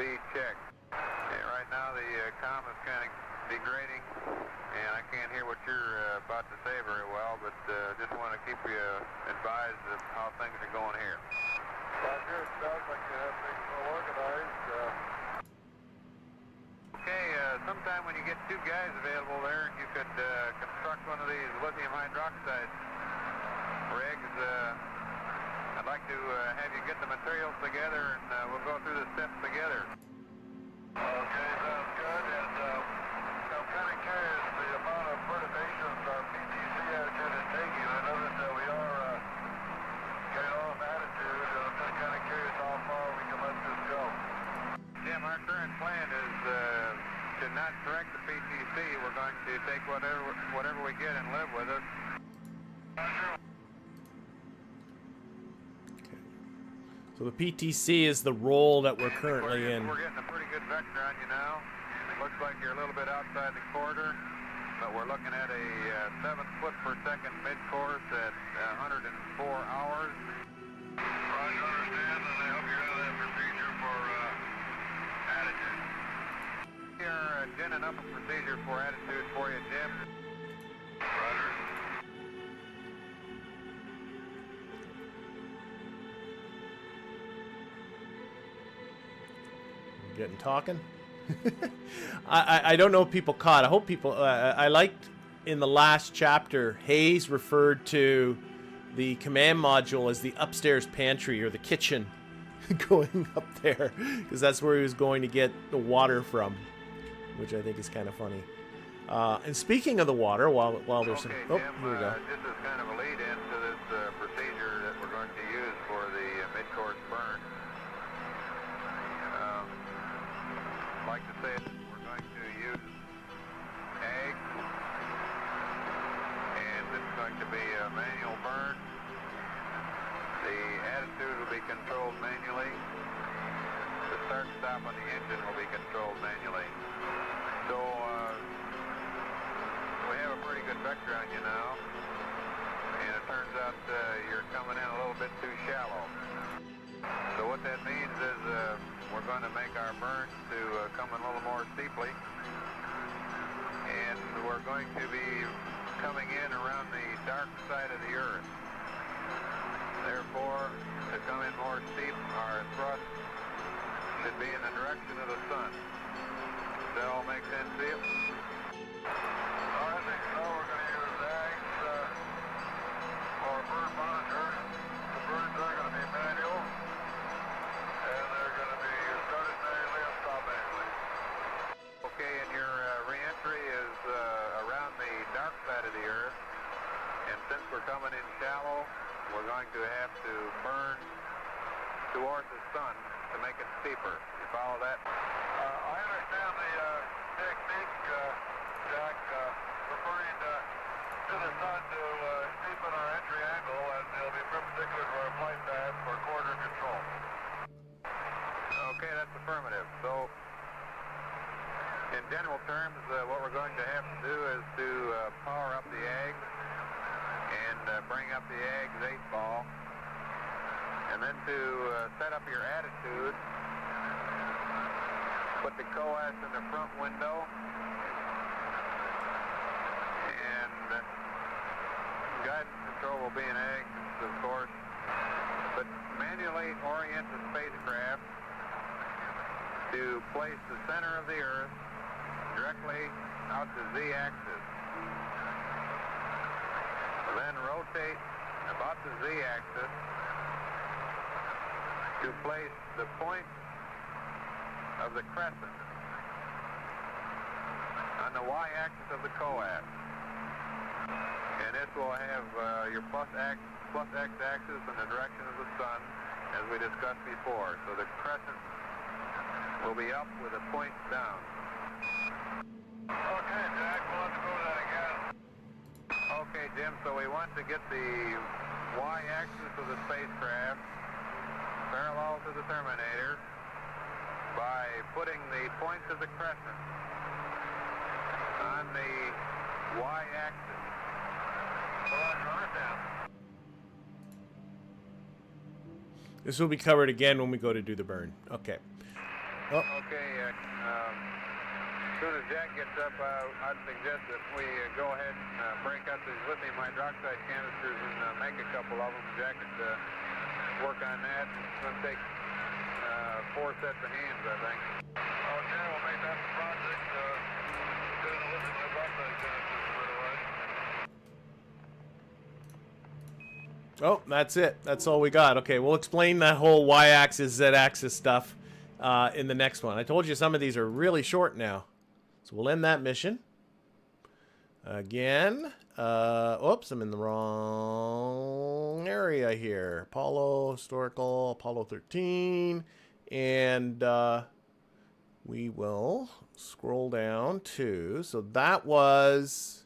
B check. And right now the comm is kind of degrading, and I can't hear what you're about to say very well, but just want to keep you advised of how things are going here. Roger, it sounds like you have things well organized. Okay, sometime when you get two guys available there, you could construct one of these lithium hydroxide rigs. I'd like to have you get the materials together, and we'll go through the steps together. Okay, sounds good. And I'm kind of curious the amount of perturbations our PTC attitude is taking. I know that we are getting off attitude, and I'm just kind of curious how not correct the PTC. We're going to take whatever we get and live with it. Okay. So the PTC is the role that we're currently in. We're getting a pretty good vector on you now. Looks like you're a little bit outside the quarter, but we're looking at a 7 foot per second mid-course at 104 hours. Roger, understand, and I hope you have that procedure for attitude. We are ginning up a procedure for attitude for you, Jim. Roger. Getting talking. I don't know if people caught. I hope people. I liked in the last chapter, Hayes referred to the command module as the upstairs pantry or the kitchen, going up there because that's where he was going to get the water from, which I think is kind of funny. And speaking of the water, while there's some. Oh, Jim, here we go. this is kind of a lead-in to this procedure that we're going to use for the mid-course burn. I'd like to say that we're going to use eggs, and it's going to be a manual burn. The attitude will be controlled manually. The start-stop on the engine will be controlled manually. So we have a pretty good vector on you now, and it turns out you're coming in a little bit too shallow. So what that means is we're going to make our burn to come in a little more steeply, and we're going to be coming in around the dark side of the Earth. Therefore, to come in more steep, our thrust should be in the direction of the sun. Does that all make sense to you? I think so. We're going to use eggs for a burn monitor. The burns are going to be manual, and they're going to be started manually and stopped manually. Okay, and your re-entry is around the dark side of the Earth, and since we're coming in shallow, we're going to have to burn towards the sun to make it steeper. You follow that? I understand the technique, Jack, referring to the sun to steepen our entry angle, and it'll be perpendicular to our flight path for quarter control. Okay, that's affirmative. So, in general terms, what we're going to have to do is to power up the eggs and bring up the eggs 8-ball, and then to set up your attitude, put the coax in the front window, and guidance control will be in eggs, of course, but manually orient the spacecraft to place the center of the Earth directly out the Z-axis. Then rotate about the Z-axis to place the point of the crescent on the Y-axis of the coax. And this will have your plus X-axis in the direction of the sun, as we discussed before. So the crescent will be up with a point down. Okay, Jack, we'll have to go to that again. Okay, Jim, so we want to get the Y-axis of the spacecraft parallel to the terminator by putting the points of the crescent on the Y-axis. This will be covered again when we go to do the burn. Okay. Oh. Okay, as soon as Jack gets up, I'd suggest that we go ahead and break out these lithium hydroxide canisters and make a couple of them. Jack could work on that. It's going to take 4 sets of hands, I think. Okay, we'll make that the project. Doing a lithium hydroxide canisters right away. Oh, that's it. That's all we got. Okay, we'll explain that whole Y-axis, Z-axis stuff in the next one. I told you some of these are really short now. So we'll end that mission. Again. Oops, I'm in the wrong area here. Apollo, historical, Apollo 13. And We will scroll down to, so that was,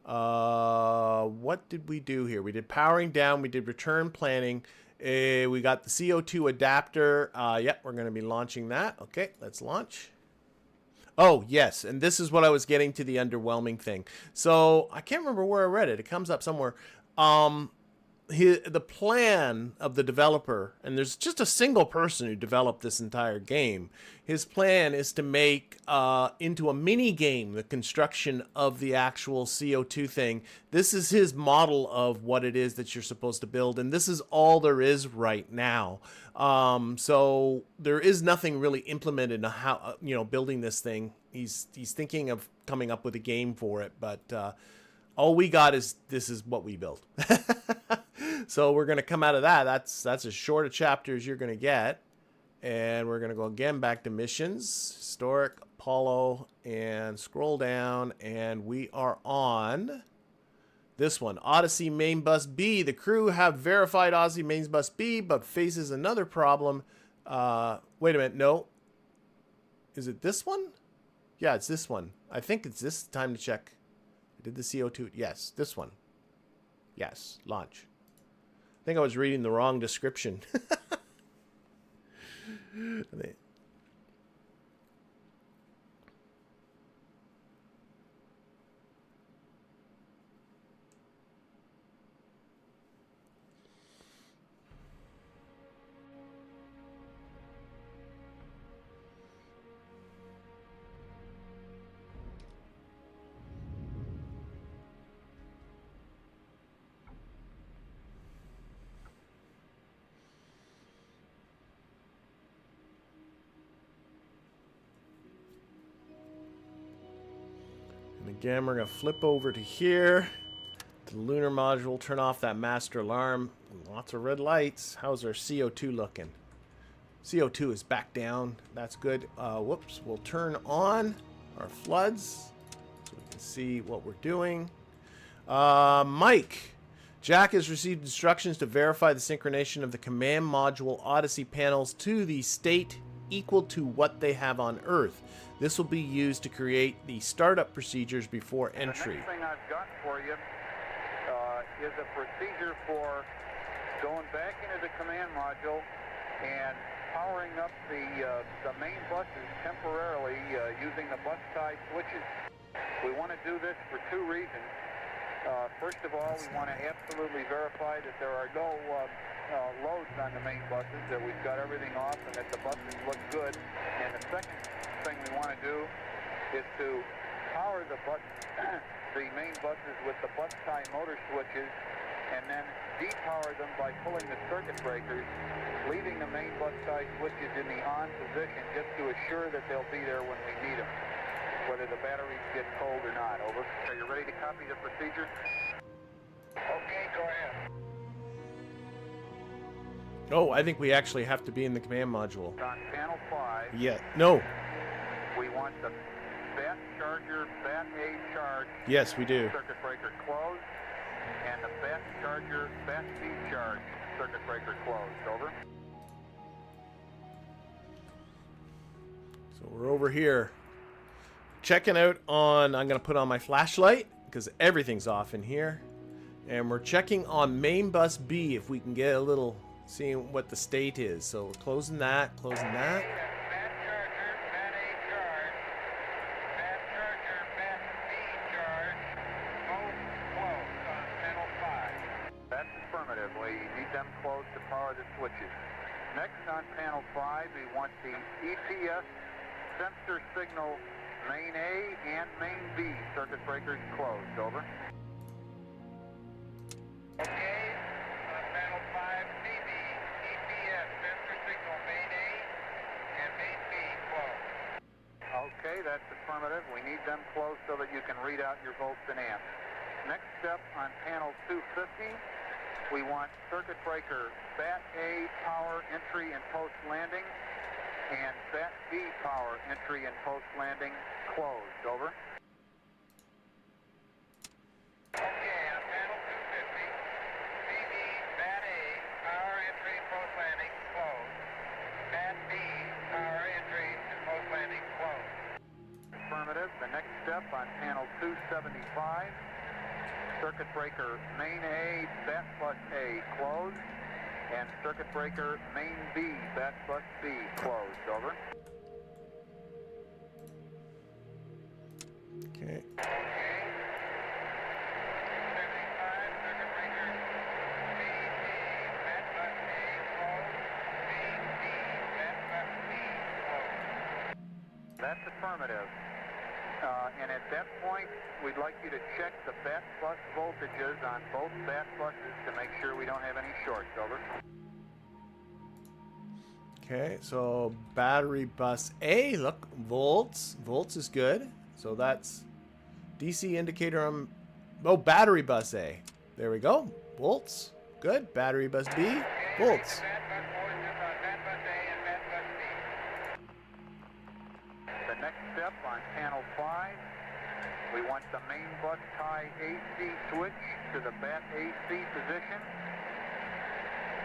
what did we do here? We did powering down, we did return planning, we got the CO2 adapter. Yep, we're going to be launching that. Okay, let's launch. Oh, yes, and this is what I was getting to, the underwhelming thing. So, I can't remember where I read it. It comes up somewhere. The plan of the developer, and there's just a single person who developed this entire game. His plan is to make into a mini game the construction of the actual CO2 thing. This is his model of what it is that you're supposed to build, and this is all there is right now. So there is nothing really implemented in how building this thing. He's thinking of coming up with a game for it, but all we got is this is what we built. So we're going to come out of that. That's as short a chapter as you're going to get. And we're going to go again back to missions, historic, Apollo, and scroll down. And we are on this one, Odyssey main bus B. The crew have verified Odyssey main bus B, but faces another problem. Wait a minute, no. Is it this one? Yeah, it's this one. I think it's this time to check. I did the CO2. Yes, this one. Yes, launch. I think I was reading the wrong description. Again, we're going to flip over to here. The lunar module, turn off that master alarm. Lots of red lights. How's our CO2 looking? CO2 is back down. That's good. Whoops. We'll turn on our floods so we can see what we're doing. Mike. Jack has received instructions to verify the synchronization of the command module Odyssey panels to the state equal to what they have on Earth. This will be used to create the startup procedures before entry. The next thing I've got for you is a procedure for going back into the command module and powering up the main buses temporarily using the bus tie switches. We want to do this for two reasons. First of all, we want to absolutely verify that there are no loads on the main buses, that we've got everything off and that the buses look good. And the second thing we want to do is to power the main buses with the bus tie motor switches and then depower them by pulling the circuit breakers, leaving the main bus tie switches in the on position just to assure that they'll be there when we need them, whether the batteries get cold or not. Over. Are you ready to copy the procedure? Okay, go ahead. Oh, I think we actually have to be in the command module. On panel 5. Yeah. No. We want the bat charger, bat A charge. Yes, we do. Circuit breaker closed. And the bat charger, bat B charge. Circuit breaker closed. Over. So we're over here. Checking out on, I'm going to put on my flashlight because everything's off in here. And we're checking on main bus B if we can get a little, seeing what the state is. So we're closing that, closing that. Bat charger, bat A charge. Bat charger, bat B charge. Both closed on panel 5. That's affirmative. We need them closed to power the switches. Next on panel 5, we want the EPS sensor signal main A and main B circuit breakers closed. Over. Okay, on panel 5, CB, EPS sensor signal main A and main B closed. Okay, that's affirmative. We need them closed so that you can read out your volts and amps. Next step on panel 250, we want circuit breaker bat A power entry and post landing and bat B power entry and post landing closed. Over. Okay, on panel 250, CB bat A power entry and post landing closed. Bat B power entry and post the next step on panel 275, circuit breaker main A, bat bus A closed, and circuit breaker main B, bat bus B closed. Over. Okay. That's affirmative. And at that point, we'd like you to check the bat bus voltages on both bat buses to make sure we don't have any shorts. Over. Okay, so battery bus A, look, volts. Volts is good. So that's DC indicator on, oh, battery bus A. There we go. Volts, good. Battery bus B, volts. The next step on panel 5, we want the main bus tie AC switch to the bat AC position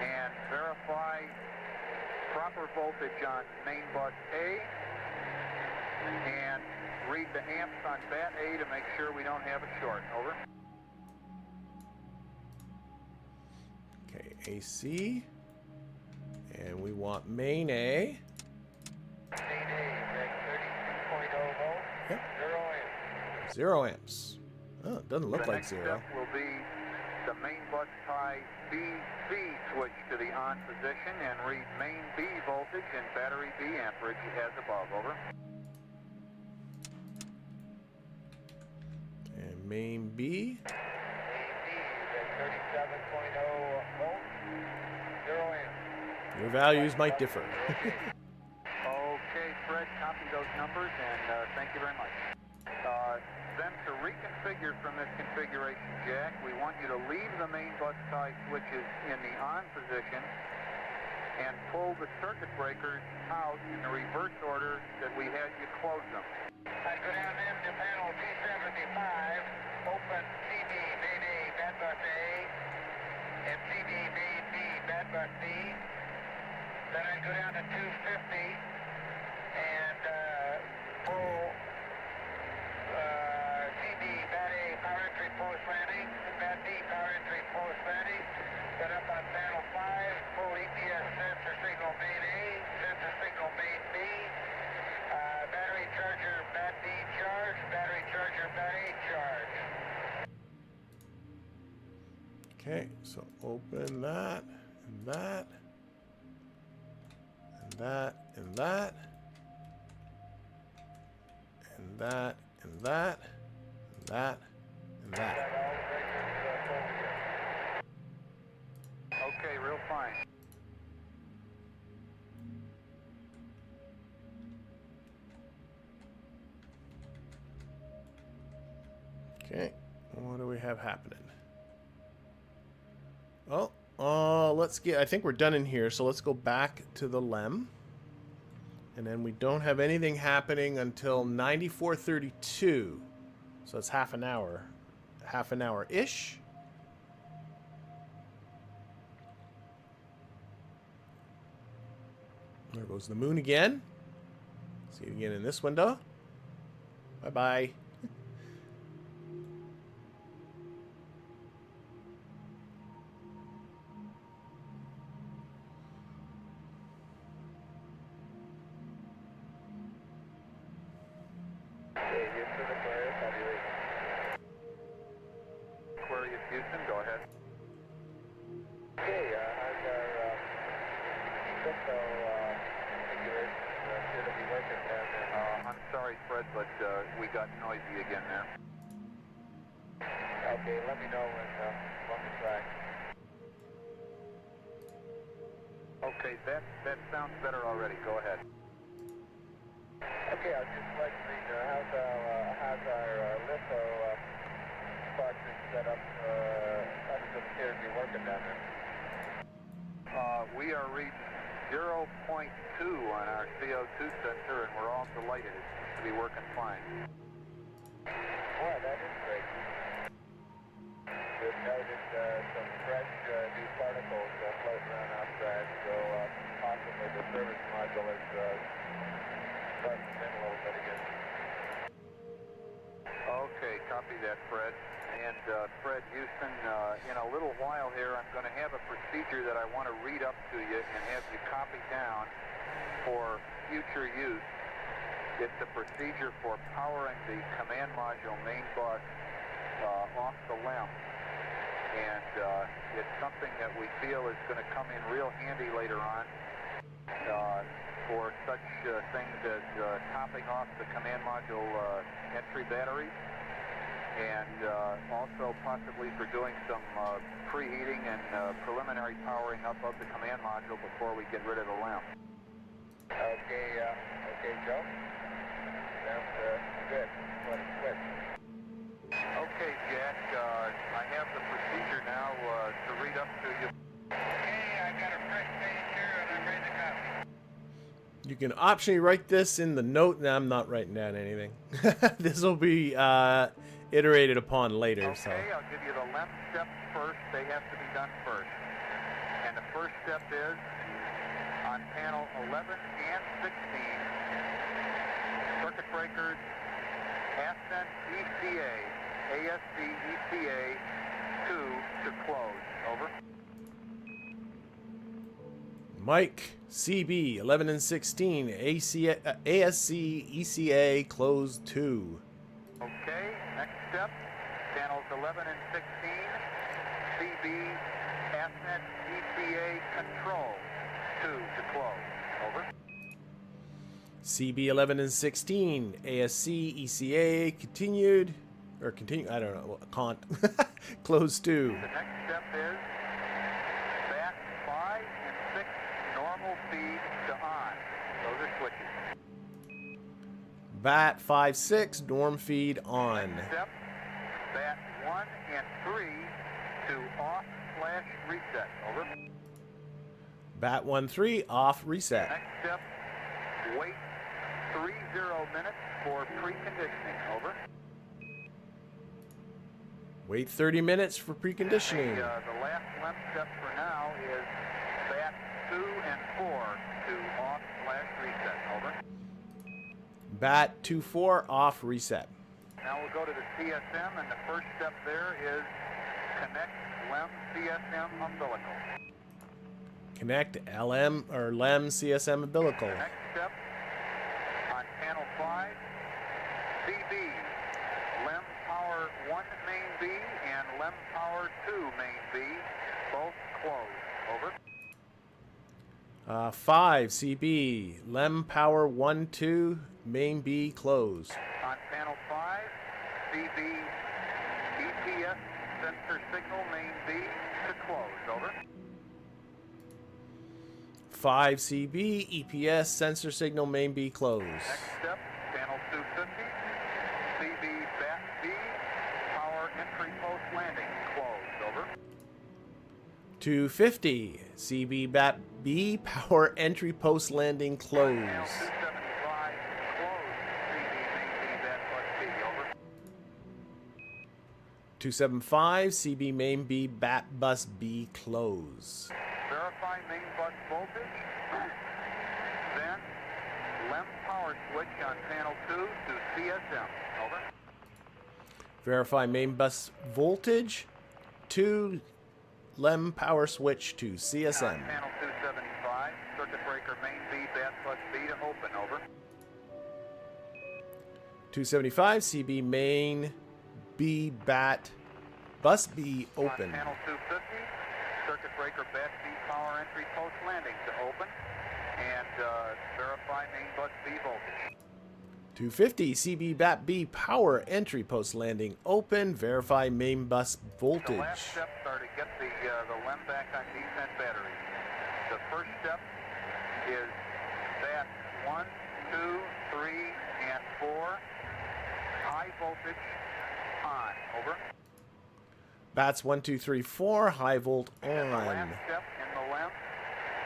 and verify proper voltage on main bus A and read the amps on bat A to make sure we don't have a short. Over. Okay, AC. And we want main A. Main A is at 32.0 volts, Yep. 0 amps. 0 amps. Oh, it doesn't look The like next 0. step will be the main bus tie BC switch to the on position and read main B voltage and battery B amperage as above. Over. And main B. Main B is at 37.0 volts, 0 amps. Your values might differ. Okay, Fred, copy those numbers and thank you very much. Then to reconfigure from this configuration jack, we want you to leave the main bus tie switches in the on position and pull the circuit breakers out in the reverse order that we had you close them. I go down then to panel 275, open CD main A, bat bus A, and CD main B, bat bus B. Then I go down to 250 and pull CD bat A, power entry post landing, bat B, power entry post landing. Then up on panel 5, pull EPS sensor signal main A, sensor signal main B. Battery charger, bat B charge, battery charger, bat A charge. Okay, so open that, and that, and that, and that, and that, and that, and that, and that. Okay, real fine. Okay, what do we have happening? Oh, let's get, I think we're done in here, so let's go back to the LEM. And then we don't have anything happening until 9432. So that's half an hour-ish. There goes the moon again. See it again in this window. Bye-bye. Aquarius Houston, go ahead. Okay, how's our crypto configuration appear to be working down there? I'm sorry, Fred, but we got noisy again there. Okay, let me know when on the track. Okay, that sounds better already. Go ahead. Okay, I'd just like to read how's our litho cartridge set up? How does it appear to be working down there? We are reading 0.2 on our CO2 sensor, and we're all delighted. It seems to be working fine. Wow, that is great. We've noticed some fresh new particles floating around outside, so possibly the service module is starting to spin a little bit again. Copy that, Fred. And Fred, Houston, in a little while here, I'm going to have a procedure that I want to read up to you and have you copy down for future use. It's a procedure for powering the command module main bus off the LEM. And it's something that we feel is going to come in real handy later on for such things as topping off the command module entry batteries, and also possibly for doing some preheating and preliminary powering up of the command module before we get rid of the LEM. Okay, Joe. Sounds good. Let it switch. Okay, Jack, I have the procedure now to read up to you. Okay, I got a fresh page here and I'm ready to copy. You can optionally write this in the note. No, I'm not writing down anything. This will be iterated upon later. Okay, So I'll give you the LEM steps first. They have to be done first. And the first step is on panel 11 and 16, circuit breakers, Ascent ECA, ASC ECA 2 to close. Over. Mike, CB 11 and 16, ASC ECA closed 2. Okay, next step, panels 11 and 16, CB, Ascent ECA control 2 to close. Over. CB 11 and 16, ASC ECA continued, or continue, I don't know, can't, closed 2. The next step is bat 5 and 6 normal feed to on. Those are switches. BAT 5.6, norm feed on. Next step, bat 1 and 3 to off flash reset. Over. BAT 1.3, off reset. Next step, wait 30 minutes for preconditioning. Over. Wait 30 minutes for preconditioning. The last LEM step for now is bat 2 and 4 to off flash reset. Over. BAT 2.4, off reset. Now we'll go to the CSM, and the first step there is connect LEM CSM umbilical. Connect LM or LEM CSM umbilical. Next step, on panel 5, CB, LEM power 1 main B and LEM power 2 main B, both closed. Over. 5 CB, LEM power 1, 2, main B closed. On panel 5, CB, EPS sensor signal main B to close. Over. 5 CB, EPS sensor signal main B closed. Next step, panel 250, CB bat B, power entry post landing closed. Over. 250 CB, BAT B, power entry post landing closed. Panel 275, closed CB main B bat plus B. Over. 275 CB, main B, BAT bus B closed. Verify main bus voltage. Then LEM power switch on panel 2 to CSM. Over. Verify main bus voltage. 2 LEM power switch to On CSM. panel 275, circuit breaker main B bat plus B to open. Over. 275 CB, main B, BAT bus B On open. panel 250, circuit breaker bat B power entry post landing to open, and verify main bus B voltage. 250 CB, BAT B, power entry post landing open. Verify main bus The voltage. last steps are to get the LEM back on descent batteries. The first step is bat 1, 2, 3, and 4, high voltage on. Over. BATs 1, 2, 3, 4, high volt And the on. last step in the LEM,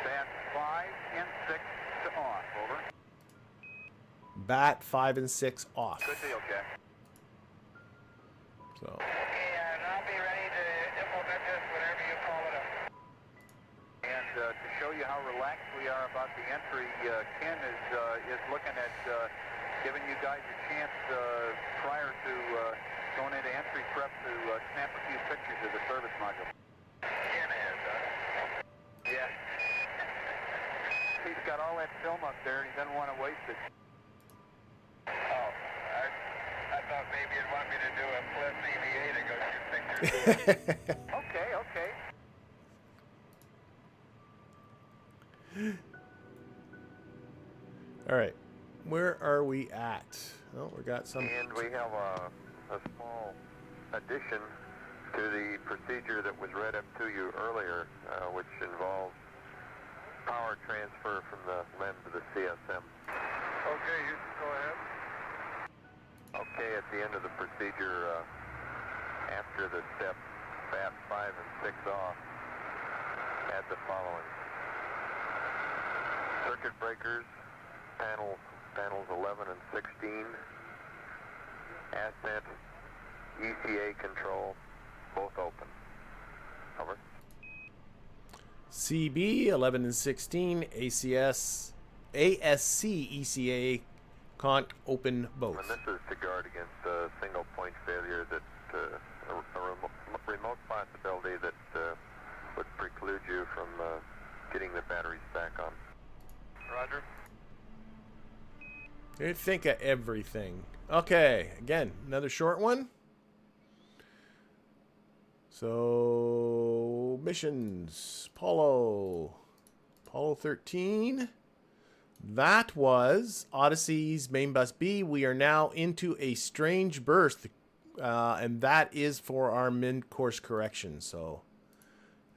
bat 5 and 6 to off. Over. BAT 5 and 6 off. Good deal, Jack. So Okay, and I'll be ready to implement this whenever you call it up. And to show you how relaxed we are about the entry, Ken is looking at giving you guys a chance prior to Going into entry prep to snap a few pictures of the service module. Ken has, Yeah. He's got all that film up there and he doesn't want to waste it. Oh, I thought maybe you'd want me to do a plus EVA to go shoot pictures. Okay, okay. All right, where are we at? Oh, we got some. And we have a small addition to the procedure that was read up to you earlier, which involves power transfer from the LEM to the CSM. Okay, Houston, go ahead. Okay, at the end of the procedure, after the step FAT 5 and 6 off, add the following. Circuit breakers, panels 11 and 16, ascent, ECA control, both open. Over. CB 11 and 16, ASC ECA can't open both. And this is to guard against single point failure that a remote possibility that would preclude you from getting the batteries back on. Roger. You think of everything. Okay, again, another short one. So, missions. Apollo 13. That was Odyssey's main bus B. We are now into a strange burst, and that is for our mid-course correction. So,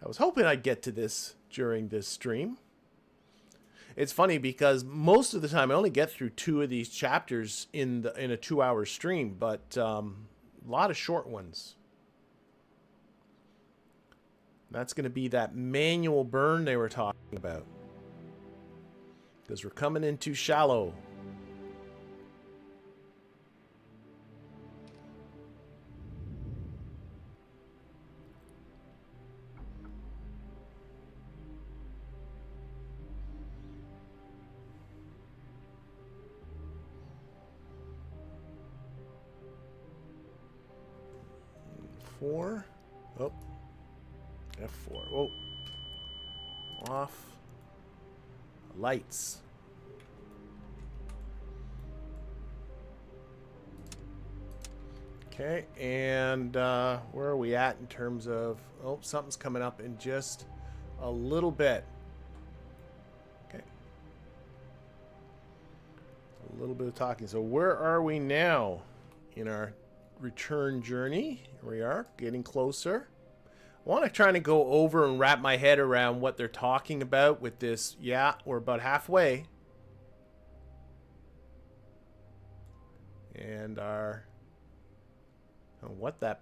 I was hoping I'd get to this during this stream. It's funny because most of the time I only get through 2 of these chapters in a 2-hour stream, but a lot of short ones. That's going to be that manual burn they were talking about. Because we're coming in too shallow. F4. Oh. F4. Oh. Off. Lights. Okay, and where are we at in terms of... Oh, something's coming up in just a little bit. Okay. A little bit of talking. So where are we now in our return journey? Here we are, getting closer. I want to try to go over and wrap my head around what they're talking about with this. Yeah, we're about halfway. And our... what that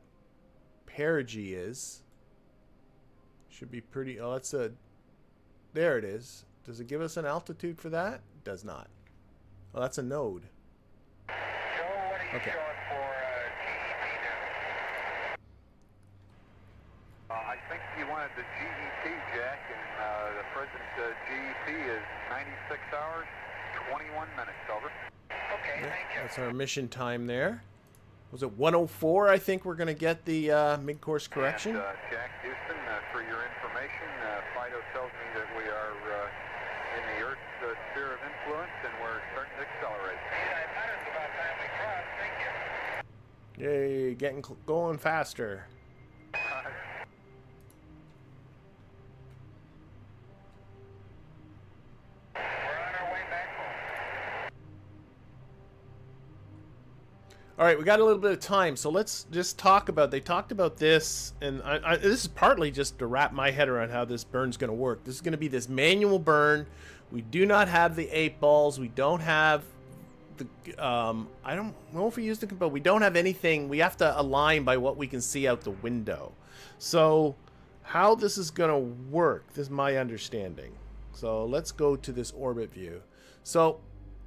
perigee is should be pretty... Oh, that's a... There it is. Does it give us an altitude for that? It does not. Oh, that's a node. Joe, what are you Okay. showing for GET now? I think you wanted the GET, Jack, and the present GET is 96 hours, 21 minutes, over. Okay, Yeah, thank you. that's our mission time there. Was it 104? I think we're going to get the mid-course correction. And, Jack Houston, for your information, FIDO tells me that we are in the Earth's sphere of influence and we're starting to accelerate. Yeah, I thought it's about time we crossed. Thank you. Yay, getting going faster. We're on our way back home. All right, we got a little bit of time, so let's just talk about... They talked about this, and this is partly just to wrap my head around how this burn's going to work. This is going to be this manual burn. We do not have the 8 balls. We don't have the... I don't know if we use the... But we don't have anything. We have to align by what we can see out the window. So how this is going to work, this is my understanding. So let's go to this orbit view. So...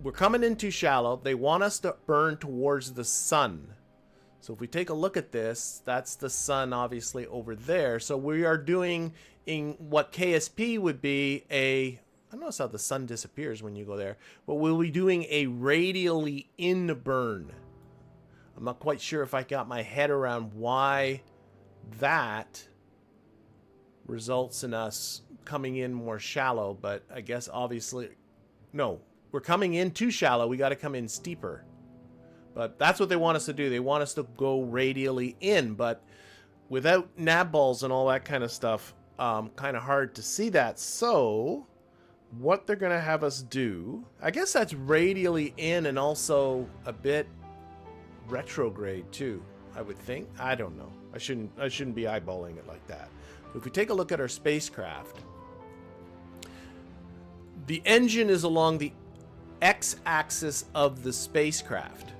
we're coming in too shallow. They want us to burn towards the sun. So if we take a look at this, that's the sun obviously over there. So we are doing in what KSP would be a... I don't know how the sun disappears when you go there. But we'll be doing a radially in burn. I'm not quite sure if I got my head around why that results in us coming in more shallow, but I guess obviously, no, we're coming in too shallow. We got to come in steeper. But that's what they want us to do. They want us to go radially in, but without nav balls and all that kind of stuff, kind of hard to see that. So what they're going to have us do, I guess that's radially in and also a bit retrograde too, I would think. I don't know. I shouldn't be eyeballing it like that. But if we take a look at our spacecraft, the engine is along the x-axis of the spacecraft,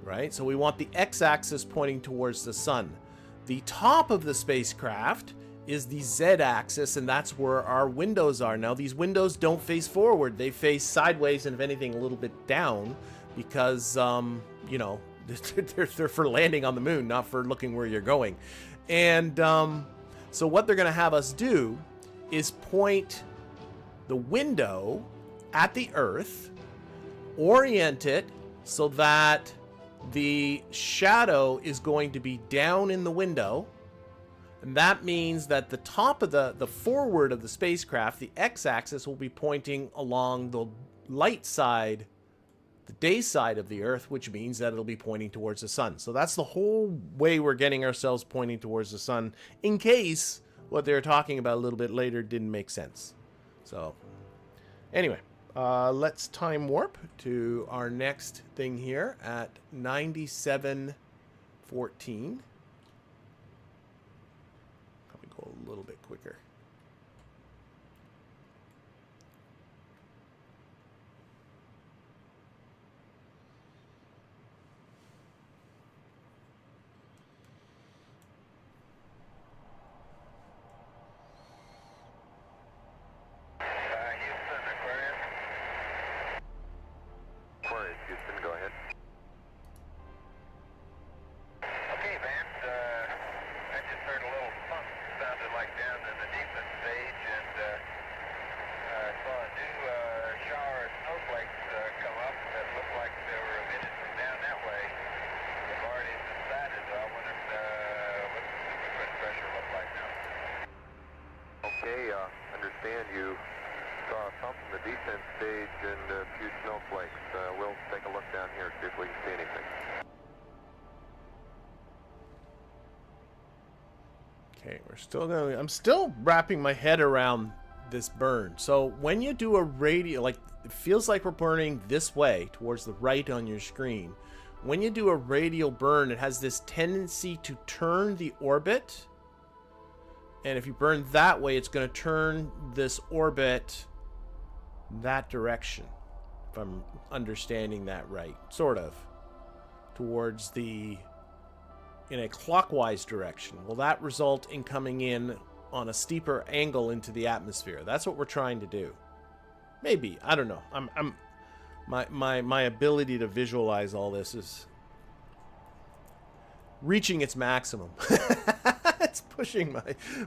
right? So we want the x-axis pointing towards the sun. The top of the spacecraft is the z-axis, and that's where our windows are. Now, these windows don't face forward. They face sideways, and if anything, a little bit down, because, you know, they're for landing on the moon, not for looking where you're going. And so what they're going to have us do is point the window at the Earth, orient it so that the shadow is going to be down in the window. And that means that the top of the forward of the spacecraft, the x-axis, will be pointing along the light side, the day side of the Earth, which means that it'll be pointing towards the sun. So that's the whole way we're getting ourselves pointing towards the sun, in case what they were talking about a little bit later didn't make sense. So anyway, let's time warp to our next thing here at 9714. Probably go a little bit quicker. Houston, go ahead. Okay, Vance, I just heard a little thump, sounded like down in the deepest stage, and saw a new shower of snowflakes come up that looked like they were emitted from down that way. They've already subsided, so I wondered what the supercritical pressure looked like now. Okay, understand you saw a thump in the descent stage and a few snowflakes. We'll take a look down here, see if we can see anything. Okay, we're still going. I'm still wrapping my head around this burn. So when you do a radial, like it feels like we're burning this way towards the right on your screen. When you do a radial burn, it has this tendency to turn the orbit. And if you burn that way, it's going to turn this orbit that direction. If I'm understanding that right, sort of, towards the, in a clockwise direction. Will that result in coming in on a steeper angle into the atmosphere? That's what we're trying to do. Maybe, I don't know. My ability to visualize all this is reaching its maximum. It's pushing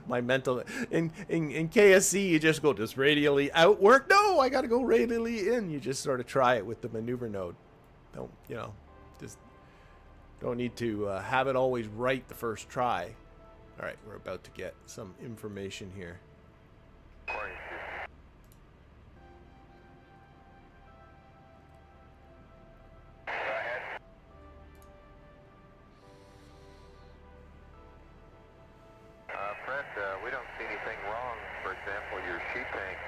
my mental. In KSC, you just go, does radially out work? No, I got to go radially in. You just sort of try it with the maneuver node. Don't, you know, just don't need to have it always right the first try. All right, we're about to get some information here. We don't see anything wrong. For example, your sheet tank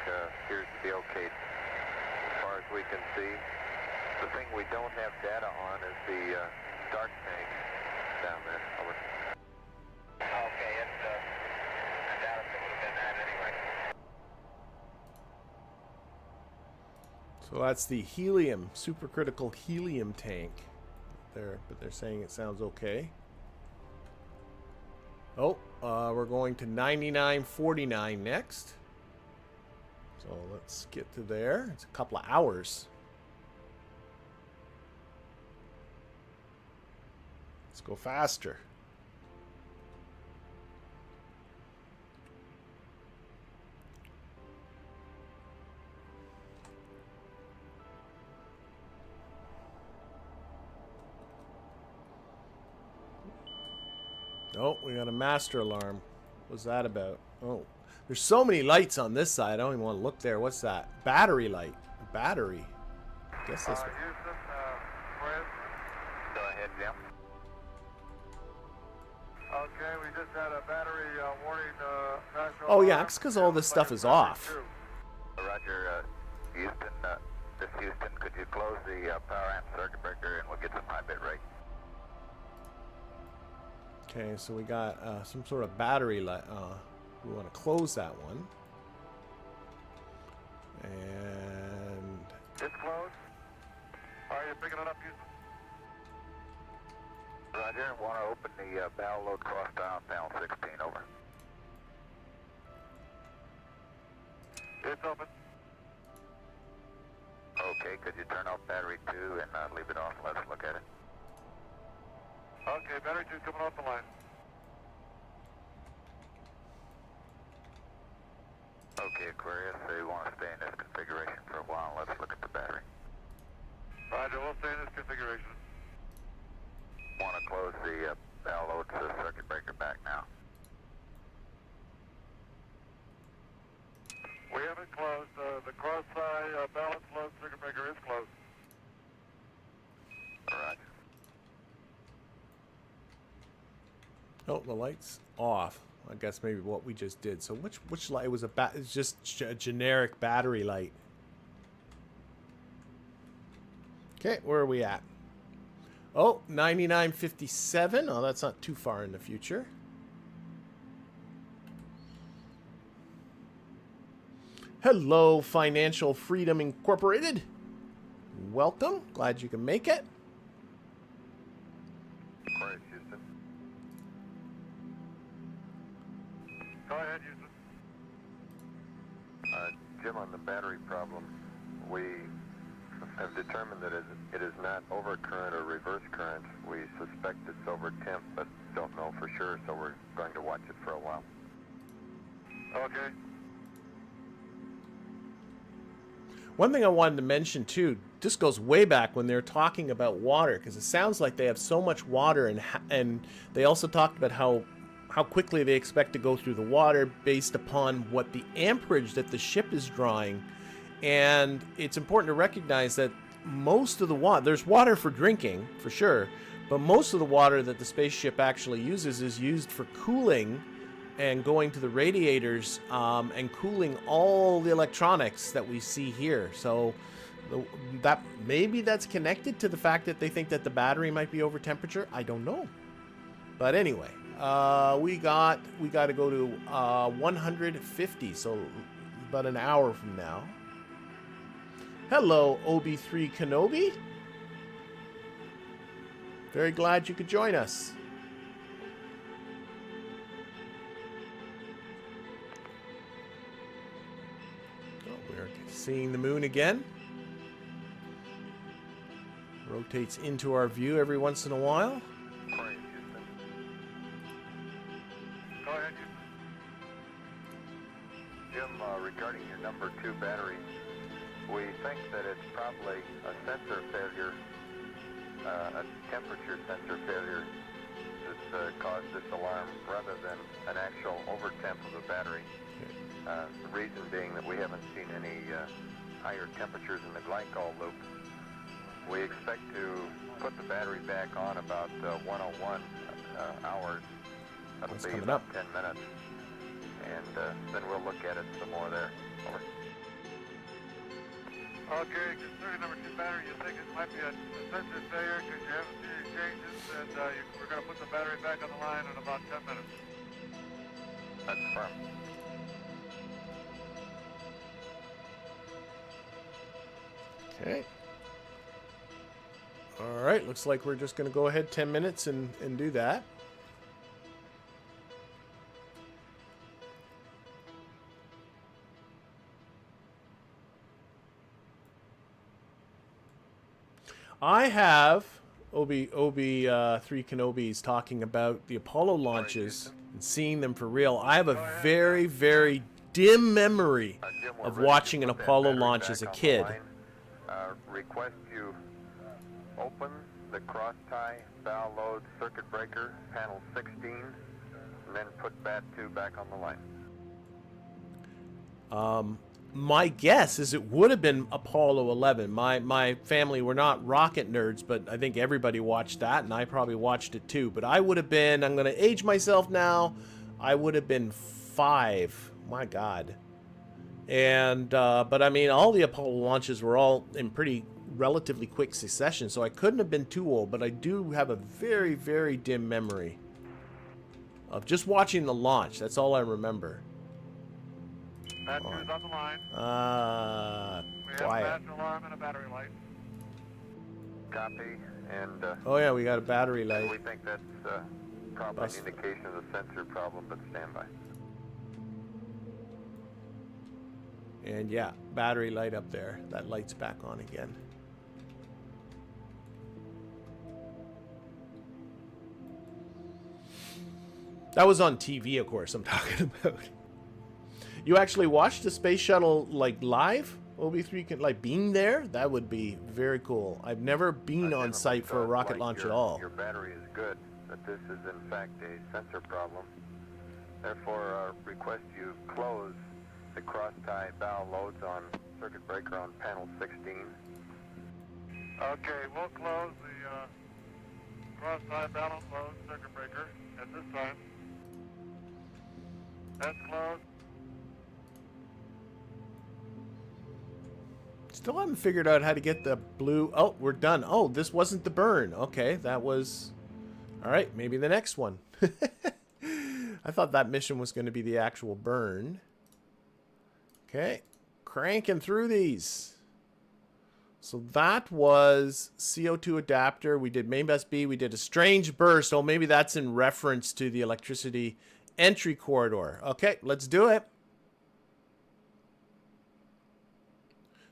appears to be okay as far as we can see. The thing we don't have data on is the dark tank down there. Over. Okay, I doubt it would have been that anyway. So that's the helium, supercritical helium tank there, but they're saying it sounds okay. Oh, we're going to 9949 next. So let's get to there. It's a couple of hours. Let's go faster. Oh, we got a master alarm. What's that about? Oh, there's so many lights on this side. I don't even want to look there. What's that? Battery light. Battery. Guess this one. Houston, Chris. Go ahead, Jim. Okay, we just had a battery warning. Oh yeah, it's because all this stuff is off. Roger, Houston. This Houston, could you close the power amp circuit breaker and we'll get some high bit rate? Okay, so we got some sort of battery light. We want to close that one. And It's closed. Are you picking it up, Houston? Roger, want to open the bow load cross dial panel 16, over. It's open. Okay, could you turn off battery 2 and leave it off? Let's look at it. Okay, battery 2 coming off the line. Okay, Aquarius, so you want to stay in this configuration for a while. Let's look at the battery. Roger, we'll stay in this configuration. Want to close the bow load circuit breaker back now. We haven't closed. The cross-tie balance load circuit breaker is closed. Roger. oh, the light's off. I guess maybe what we just did. So which light was it's just a generic battery light. Okay, where are we at? Oh, 9957. Oh, that's not too far in the future. Hello, Financial Freedom Incorporated. Welcome. Glad you can make it. Aquarius, Houston. Go ahead, Houston. Jim, on the battery problem, we have determined that it is not overcurrent or reverse current. We suspect it's over temp, but don't know for sure, so we're going to watch it for a while. Okay. One thing I wanted to mention too, this goes way back when they're talking about water, because it sounds like they have so much water, and they also talked about how quickly they expect to go through the water based upon what the amperage that the ship is drawing. And it's important to recognize that most of the water, there's water for drinking for sure, but most of the water that the spaceship actually uses is used for cooling and going to the radiators and cooling all the electronics that we see here. So that maybe that's connected to the fact that they think that the battery might be over temperature. I don't know. But anyway, we got to go to 150, so about an hour from now. Hello, OB3 Kenobi. Very glad you could join us. We're seeing the moon again. Rotates into our view every once in a while. Aquarius, Houston. Go ahead, Houston. Jim, regarding your number 2 battery, we think that it's probably a sensor failure, a temperature sensor failure that's caused this alarm rather than an actual overtemp of the battery. The reason being that we haven't seen any higher temperatures in the glycol loop. We expect to put the battery back on about 101 hours. That'll That's be coming about up. 10 minutes. And then we'll look at it some more there. Over. Okay, concerning number 2 battery, you think it might be a sensor failure because you haven't seen any changes, and we're going to put the battery back on the line in about 10 minutes. That's firm. Okay. All right, looks like we're just going to go ahead 10 minutes and do that. I have Three Kenobis talking about the Apollo launches and seeing them for real. I have a very, very dim memory Jim, we're of ready to watching an put that Apollo battery launch back as a on the kid. line. Request you open the cross tie, bow load, circuit breaker, panel 16, and then put bat 2 back on the line. My guess is it would have been Apollo 11. My family were not rocket nerds, but I think everybody watched that, and I probably watched it too. But I would have been, I'm going to age myself now, I would have been 5. My God. And, but I mean, all the Apollo launches were all in pretty relatively quick succession, so I couldn't have been too old, but I do have a very, very dim memory of just watching the launch. That's all I remember. Bat 2 is on the line. We have a Quiet. fast alarm and a battery light. Copy, and Oh yeah, we got a battery we light. think that's probably Bus. an indication of the sensor problem, but stand by. And yeah, battery light up there. That light's back on again. That was on TV, of course, I'm talking about. You actually watched the space shuttle, like, live? OB3 can, like, being there? That would be very cool. I've never been on site for a rocket launch at all. Your battery is good, but this is in fact a sensor problem. Therefore, request you close the cross-tie bow loads on circuit breaker on panel 16. Okay, we'll close the cross-tie balance load circuit breaker at this time. That's closed. Still haven't figured out how to get the blue... Oh, we're done. Oh, this wasn't the burn. Okay, that was... All right, maybe the next one. I thought that mission was going to be the actual burn. Okay, cranking through these. So that was CO2 adapter. We did main bus B. We did a strange burst. Oh, maybe that's in reference to the electricity entry corridor. Okay, let's do it.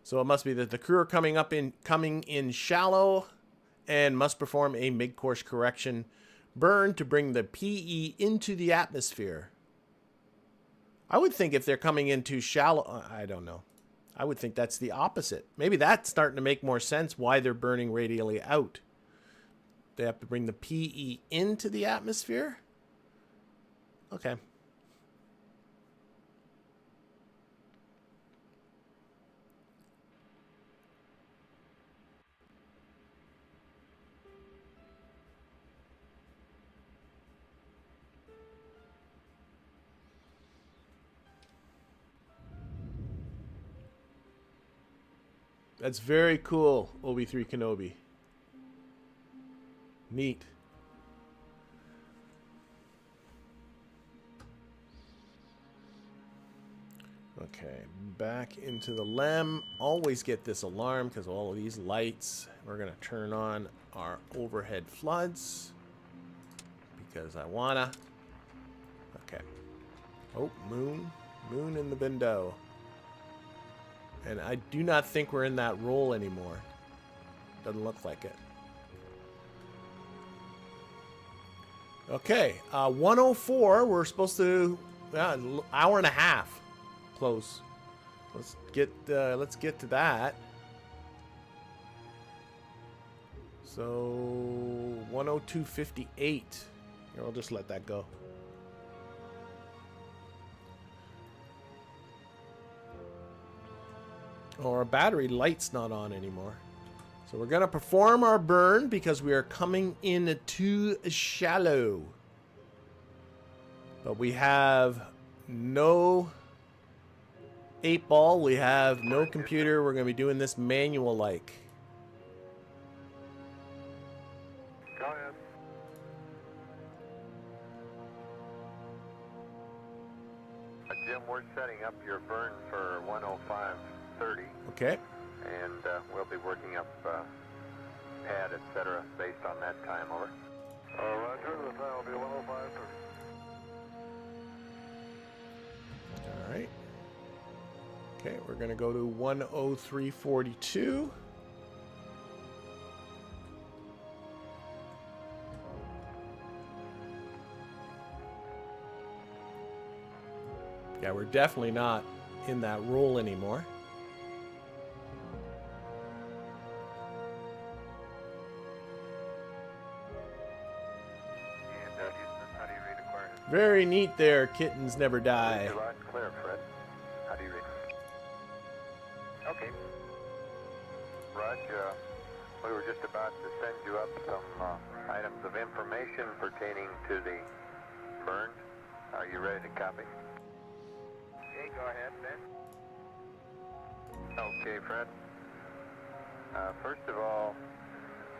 So it must be that the crew are coming in shallow and must perform a mid-course correction burn to bring the PE into the atmosphere. I would think if they're coming in too shallow, I don't know. I would think that's the opposite. Maybe that's starting to make more sense why they're burning radially out. They have to bring the PE into the atmosphere? Okay. That's very cool, OB3 Kenobi. Neat. Okay, back into the LEM. Always get this alarm because all of these lights. We're going to turn on our overhead floods because I wanna. Okay. Oh, moon. Moon in the window. And I do not think we're in that role anymore. Doesn't look like it. Okay, 104. We're supposed to hour and a half. Close. Let's get to that. So 102.58. Here, I'll just let that go. Oh, our battery light's not on anymore. So we're going to perform our burn because we are coming in too shallow. But we have no 8-ball. We have no computer. We're going to be doing this manual-like. Go ahead. Jim, we're setting up your burn for 105.30. Okay. And we'll be working up pad, etc., based on that time. Over. Roger, the time will be 105.30. All right. Okay, we're going to go to 103.42. Yeah, we're definitely not in that role anymore. Very neat there. Kittens never die. You're loud and clear, Fred. How do you read? Okay. Raj, we were just about to send you up some items of information pertaining to the burn. Are you ready to copy? Okay, go ahead, Ben. Okay, Fred. First of all,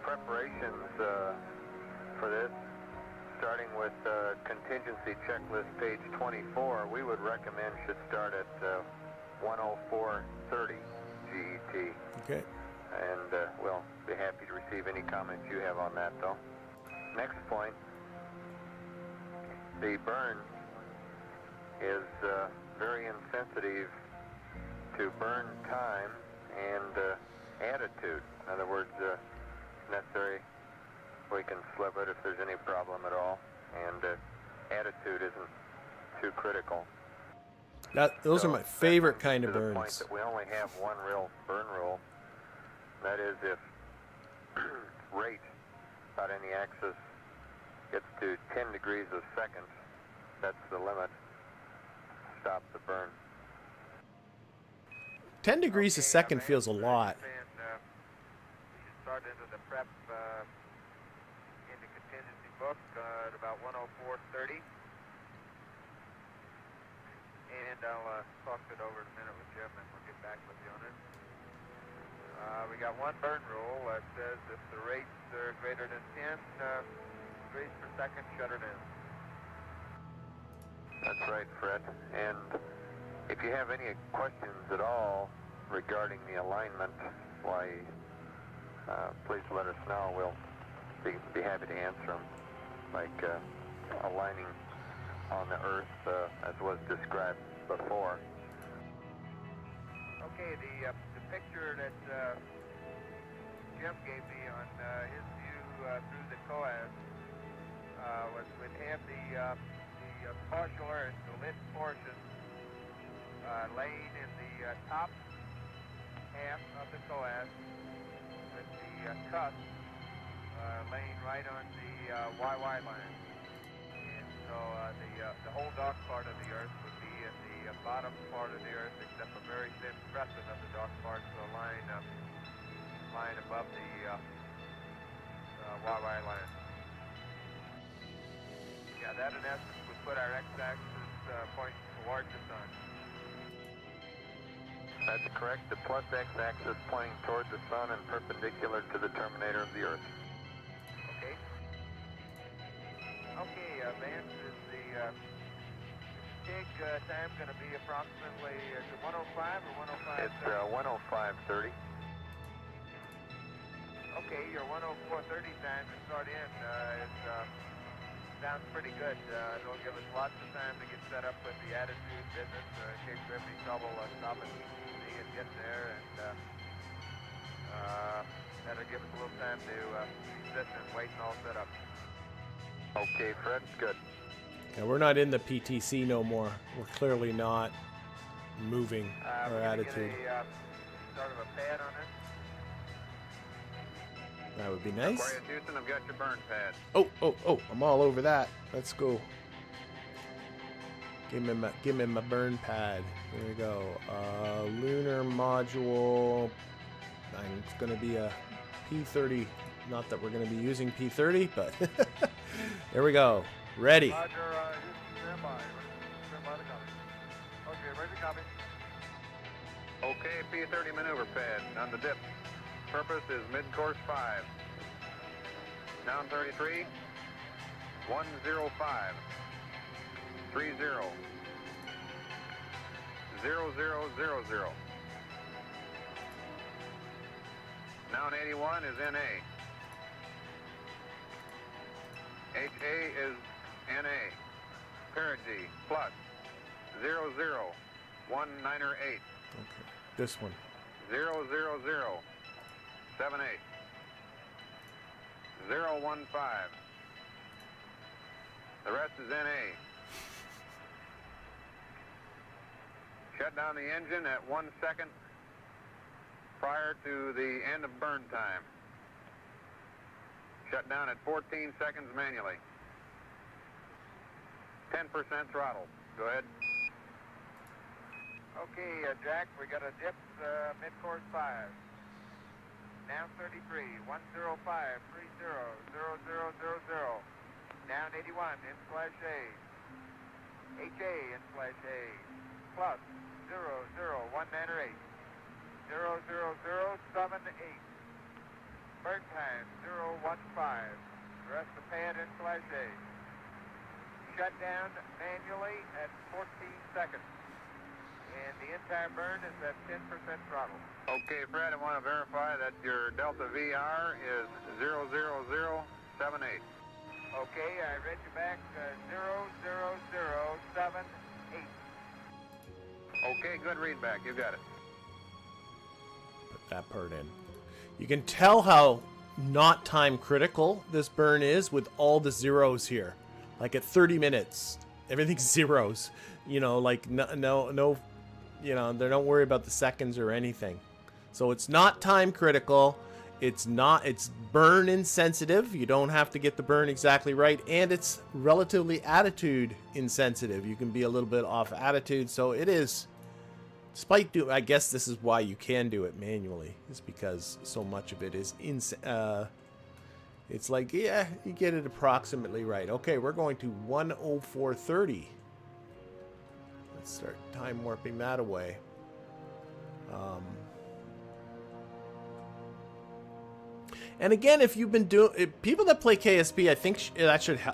preparations for this, starting with contingency checklist page 24, we would recommend should start at 104:30 GET. Okay. And we'll be happy to receive any comments you have on that, though. Next point, the burn is very insensitive to burn time and attitude. In other words, necessary we can slip it if there's any problem at all, and attitude isn't too critical. Those are my favorite kind of to the point burns. that we only have one real burn rule. That is, if rate about any axis gets to 10 degrees a second, that's the limit. Stop the burn. 10 degrees a second feels a lot. We should start into the prep in the contingency book at about 104:30. And I'll talk it over in a minute with Jim, and we'll get back with you on it. We got one burn rule that says if the rates are greater than 10 degrees per second, shut it in. That's right, Fred. And if you have any questions at all regarding the alignment, why, please let us know. We'll be happy to answer them, like aligning on the Earth as was described before. Okay, the picture that Jim gave me on his view through the coas would have the partial Earth, the lit portion, laying in the top half of the coas, with the cusp laying right on the YY line. And so the whole dark part of the Earth would be in the bottom part of the Earth, except a very thin crescent of the dark part, so lying above the YY line. Yeah, that in essence would put our x-axis pointing towards the sun. That's correct. The plus x-axis pointing toward the sun and perpendicular to the terminator of the Earth. Okay. Okay, Vance, is the take time going to be approximately 105 or 105? It's 105:30. Okay, your 104:30 time to start in sounds pretty good. It'll give us lots of time to get set up with the attitude business in case we have any trouble stopping PTC and getting there, and that'll give us a little time to sit and wait and all set up. Okay, Fred, good. Yeah, we're not in the PTC no more. We're clearly not moving our We're gonna attitude. get a sort of a pad on it. That would be nice. Aquarius Houston, I've got your burn pad. Oh, I'm all over that. Let's go. Give me my burn pad. There we go. Lunar module. It's going to be a P30. Not that we're going to be using P30, but there we go. Ready. Roger, Houston, stand by. Stand by the copy. Okay, ready to copy. Okay, P30 maneuver pad on the dip. Purpose is mid-course 5. Down 33. 105. 30. 0000. Noun 81 is NA. HA is NA. Perigee plus 00198. Okay. This one. 00078. 015. The rest is NA. Shut down the engine at 1 second prior to the end of burn time. Shut down at 14 seconds manually. 10% throttle. Go ahead. Okay, Jack, we got a dip, mid-course 5. Down 33, 105, 30, 0000. Down 81, in slash A. HA, in slash A. Plus, 00198. 00078. Bird time, 015. Rest the pad in slash A. Shut down manually at 14 seconds. And the entire burn is at 10% throttle. Okay, Fred, I want to verify that your Delta VR is 00078. Okay, I read you back 00078. Okay, good readback. You got it. Put that part in. You can tell how not time critical this burn is with all the zeros here. Like at 30 minutes, everything's zeros. You know, like no, you know, they don't worry about the seconds or anything. So it's not time critical. It's burn insensitive. You don't have to get the burn exactly right. And it's relatively attitude insensitive. You can be a little bit off attitude. So it is, despite I guess this is why you can do it manually. It's because so much of it is it's like, yeah, you get it approximately right. Okay, we're going to 104.30. Let's start time warping that away. And again, if you've been doing, people that play KSP, I think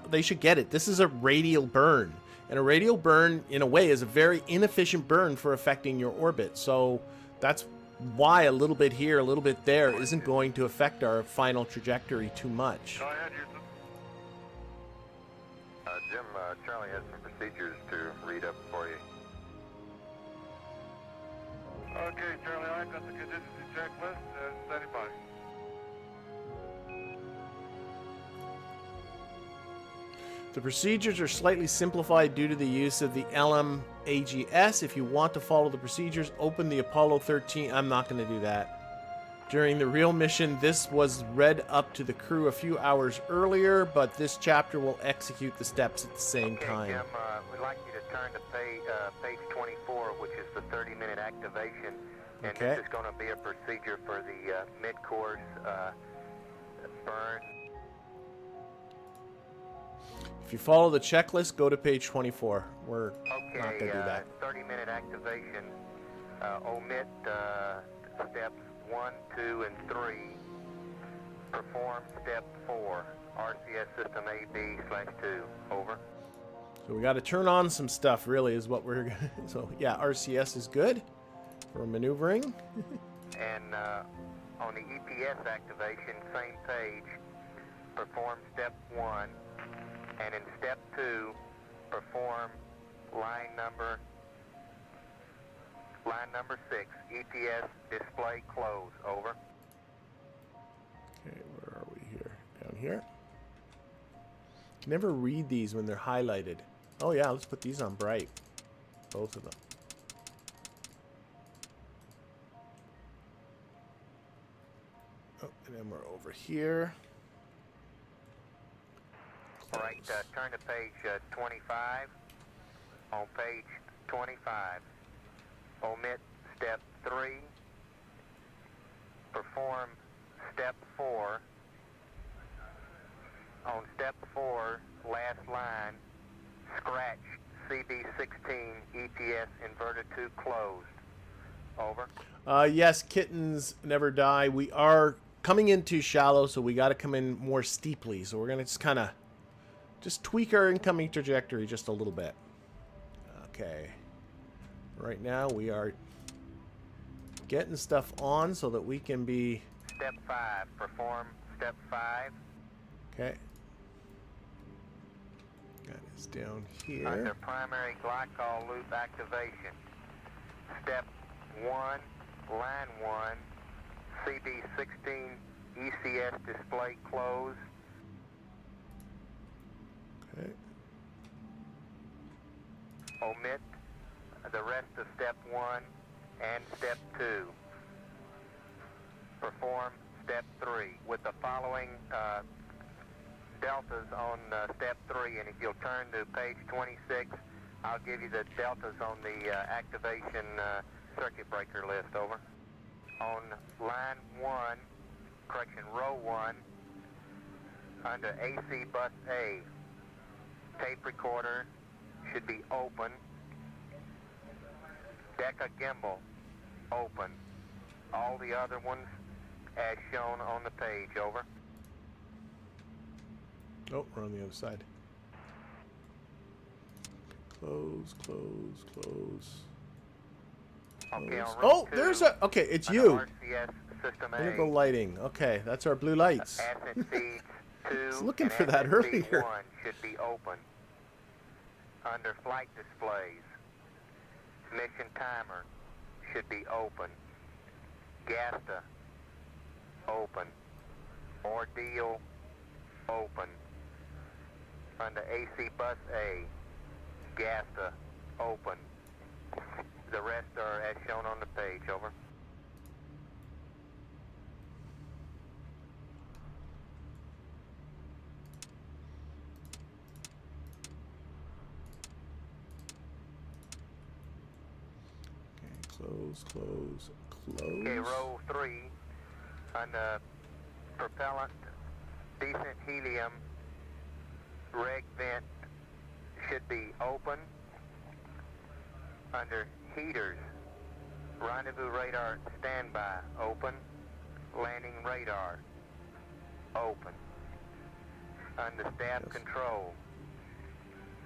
they should get it. This is a radial burn, and a radial burn, in a way, is a very inefficient burn for affecting your orbit. So that's why a little bit here, a little bit there, isn't going to affect our final trajectory too much. Go ahead, Houston. Jim, Charlie has some procedures to read up for you. Okay, Charlie, I got the contingency checklist. Standing by. The procedures are slightly simplified due to the use of the LM-AGS. If you want to follow the procedures, open the Apollo 13. I'm not going to do that. During the real mission, this was read up to the crew a few hours earlier, but this chapter will execute the steps at the same time. Jim, we'd like you to turn to page 24, which is the 30-minute activation. And Okay. this is going to be a procedure for the mid-course burn. If you follow the checklist, go to page 24. We're not Okay, going to do that. 30-minute activation. Omit steps 1, 2, and 3. Perform step 4. RCS system AB/2. Over. So we got to turn on some stuff, really, is what we're going to... So, yeah, RCS is good for maneuvering. And on the EPS activation, same page, perform step 1. And in step 2, perform line number 6, EPS display close. Over. Okay, where are we here? Down here. Can never read these when they're highlighted. Oh yeah, let's put these on bright. Both of them. Oh, and then we're over here. All right, turn to page 25. On page 25, omit step 3. Perform step 4. On step 4, last line, scratch CB16 EPS inverted to closed. Over. Yes, kittens never die. We are coming in too shallow, so we got to come in more steeply. So we're going to just kind of tweak our incoming trajectory just a little bit. Okay. Right now we are getting stuff on so that we can be... Step 5. Perform step 5. Okay. That is down here. Under primary glycol loop activation. Step 1, line 1, CB16 ECS display closed. Okay. Omit the rest of step 1 and step 2. Perform step 3 with the following deltas on step 3, and if you'll turn to page 26, I'll give you the deltas on the activation circuit breaker list, over. On line 1, correction, row 1, under AC bus A, tape recorder should be open. Deca gimbal, open. All the other ones as shown on the page, over. Oh, we're on the other side. Close, close, close. Okay, on Oh, route 2, there's a... Okay, it's under you. RCS system Vertical A, lighting. Okay, that's our blue lights. ascent feeds 2 I was looking and for that ascent feed earlier. 1 should be open. Under flight displays, mission timer should be open. GASTA, open. Ordeal, open. Under AC bus A, GASTA, open. The rest are as shown on the page, over. Close, close, close. Okay, row 3, under propellant, decent helium, reg vent should be open. Under heaters, rendezvous radar standby, open. Landing radar, open. Under staff Yes. control,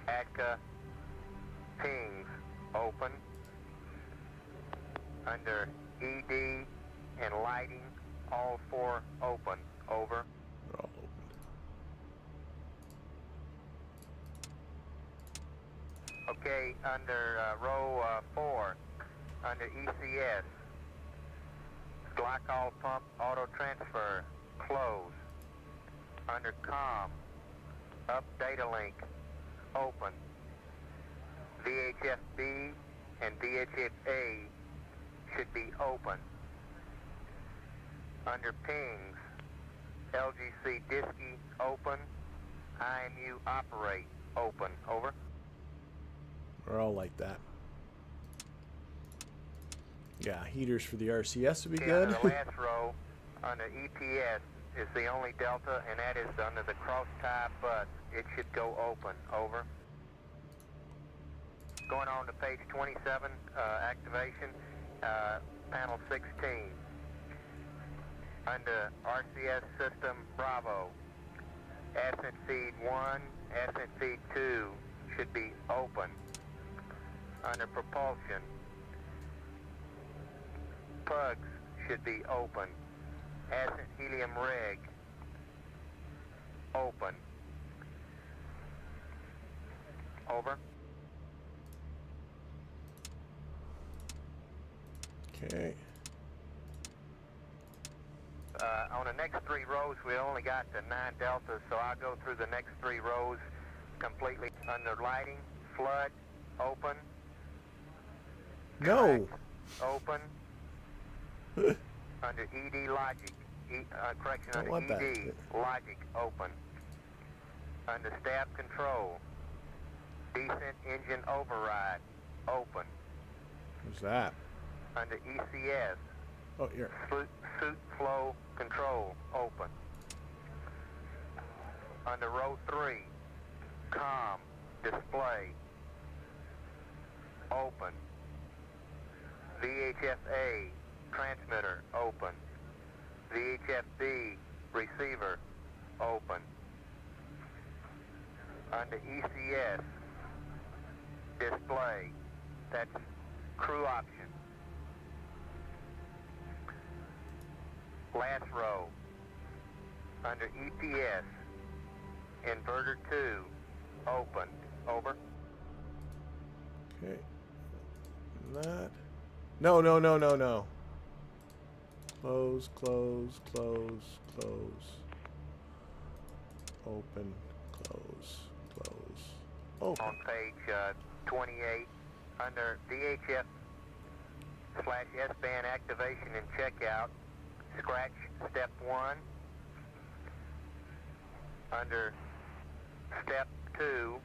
ATCA pings, open. Under ED and lighting, all 4 open, over. They're all open. Okay, under row 4, under ECS, glycol pump auto transfer, close. Under COM, up data link, open. VHF-B and VHF-A should be open. Under pings, LGC DISCI, open. IMU operate, open, over. We're all like that. Yeah, heaters for the RCS would be Okay, good. under the last row, under EPS is the only delta, and that is under the cross tie bus. It should go open, over. Going on to page 27, activation, panel 16. Under RCS system Bravo, ascent feed 1, ascent feed 2 should be open. Under propulsion, pugs should be open. Ascent helium reg, open. Over. Okay. On the next 3 rows, we only got the 9 deltas, so I'll go through the next 3 rows completely. Under lighting, flood, open. No. Track, open. Under ED logic, correction, Don't under want that. ED logic, open. Under staff control, descent engine override, open. What's that? Under ECS, Oh, here. suit flow control, open. Under row 3, COM, display, open. VHF-A, transmitter, open. VHF-B, receiver, open. Under ECS, display, that's crew option. Last row, under EPS, inverter 2, open, over. Okay. That. No, no, no, no, no. Close, close, close, close. Open, close, close. Open. On page 28, under VHF/S-band activation and checkout, scratch step 1. Under Step 2,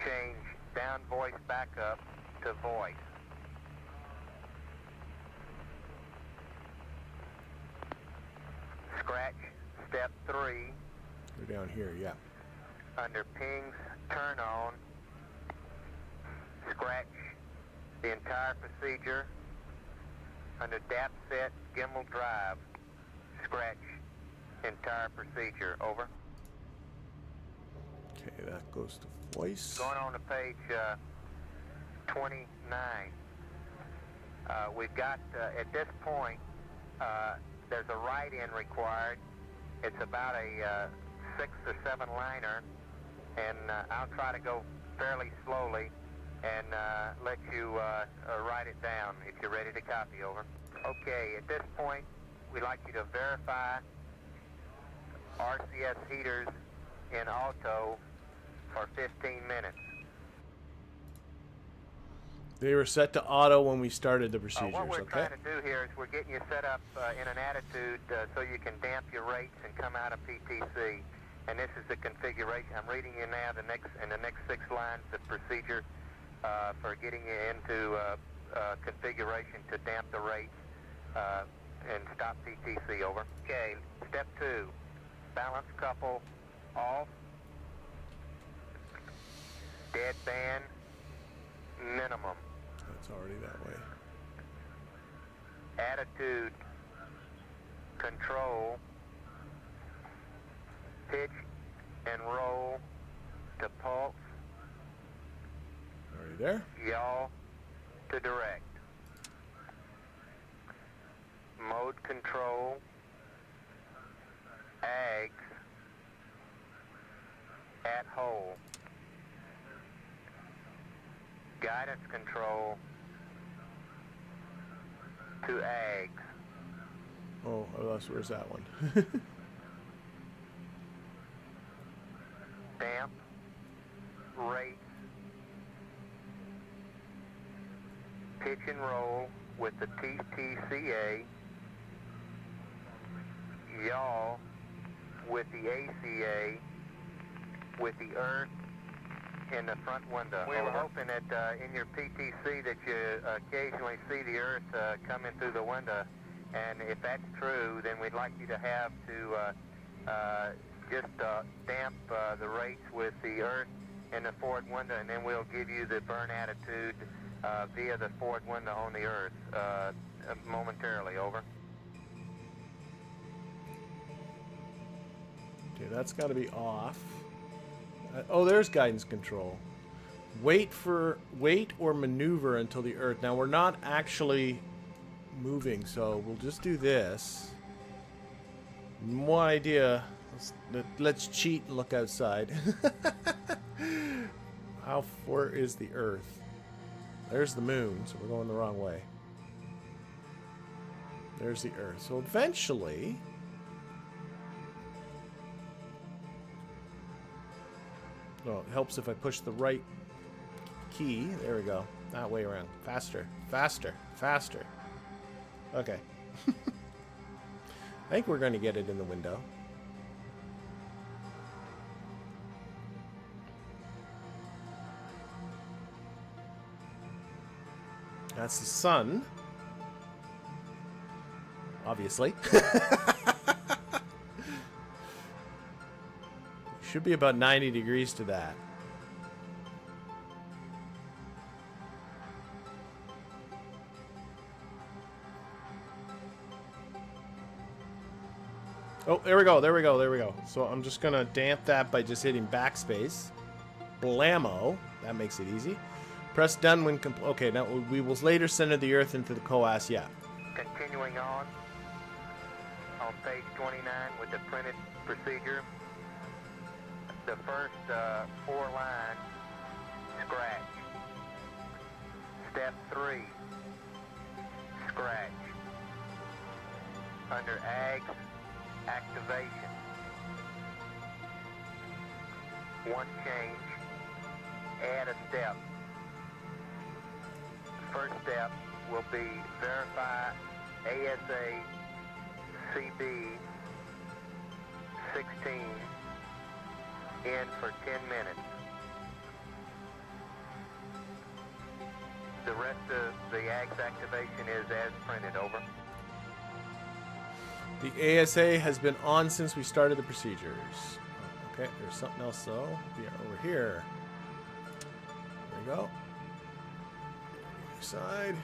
change down voice backup to voice. Scratch step 3. We're down here, yeah. Under pings turn on, scratch the entire procedure. Under DAP set gimbal drive, scratch entire procedure. Over. Okay, that goes to voice. Going on to page 29. We've got, at this point, there's a write-in required. It's about a 6 or 7 liner, and I'll try to go fairly slowly and let you write it down if you're ready to copy. Over. Okay, at this point, we'd like you to verify RCS heaters in auto for 15 minutes. They were set to auto when we started the procedures, What we're okay? trying to do here is we're getting you set up in an attitude so you can damp your rates and come out of PTC. And this is the configuration. I'm reading you now the next 6 lines of procedure for getting you into configuration to damp the rates and stop PTC. Over. Okay, step 2, balance couple off, deadband minimum. That's already that way. Attitude control, pitch and roll to pulse, Already there. yaw to direct. Mode control, AGS at hole. Guidance control to AGS. Oh, I lost. Where's that one? Damp, rates, pitch and roll with the TTCA, yaw with the ACA, with the earth in the front window. We were hoping that in your PTC that you occasionally see the earth coming through the window, and if that's true, then we'd like you to have to just damp the rates with the earth in the forward window, and then we'll give you the burn attitude via the forward window on the earth momentarily. Over. Okay, that's got to be off. Oh, there's guidance control. Wait or maneuver until the earth. Now, we're not actually moving, so we'll just do this. No idea. Let's cheat and look outside. How far is the earth? There's the moon, so we're going the wrong way. There's the earth. So eventually... Well, it helps if I push the right key. There we go. That way around. Faster. Faster. Faster. Okay. I think we're going to get it in the window. That's the sun. Obviously. Should be about 90 degrees to that. Oh, there we go, there we go, there we go. So I'm just gonna damp that by just hitting backspace. Blammo. That makes it easy. Press done when okay, now we will later center the earth into the coas, yeah. Continuing on page 29 with the printed procedure. The first 4 lines, scratch. Step 3, scratch. Under AGS, activation. One change, add a step. First step will be verify ASA CB 16 in for 10 minutes. The rest of the AGS activation is as printed, over. The ASA has been on since we started the procedures. Okay, there's something else though. We are over here. There we go. Other side.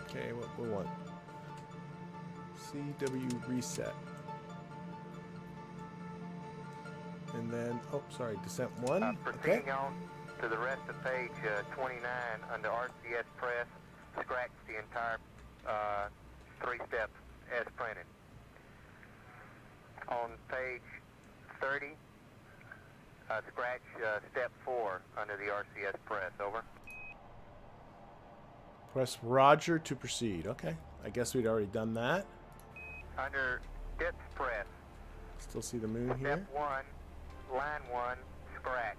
Okay, what we want? CW reset. And then, oh, sorry, descent 1. Proceeding on to the rest of page 29 under RCS press, scratch the entire 3 steps as printed. On page 30, scratch step 4 under the RCS press, over. Press Roger to proceed. Okay, I guess we'd already done that. Under dips press, Still see the moon here. step 1, line 1, scratch.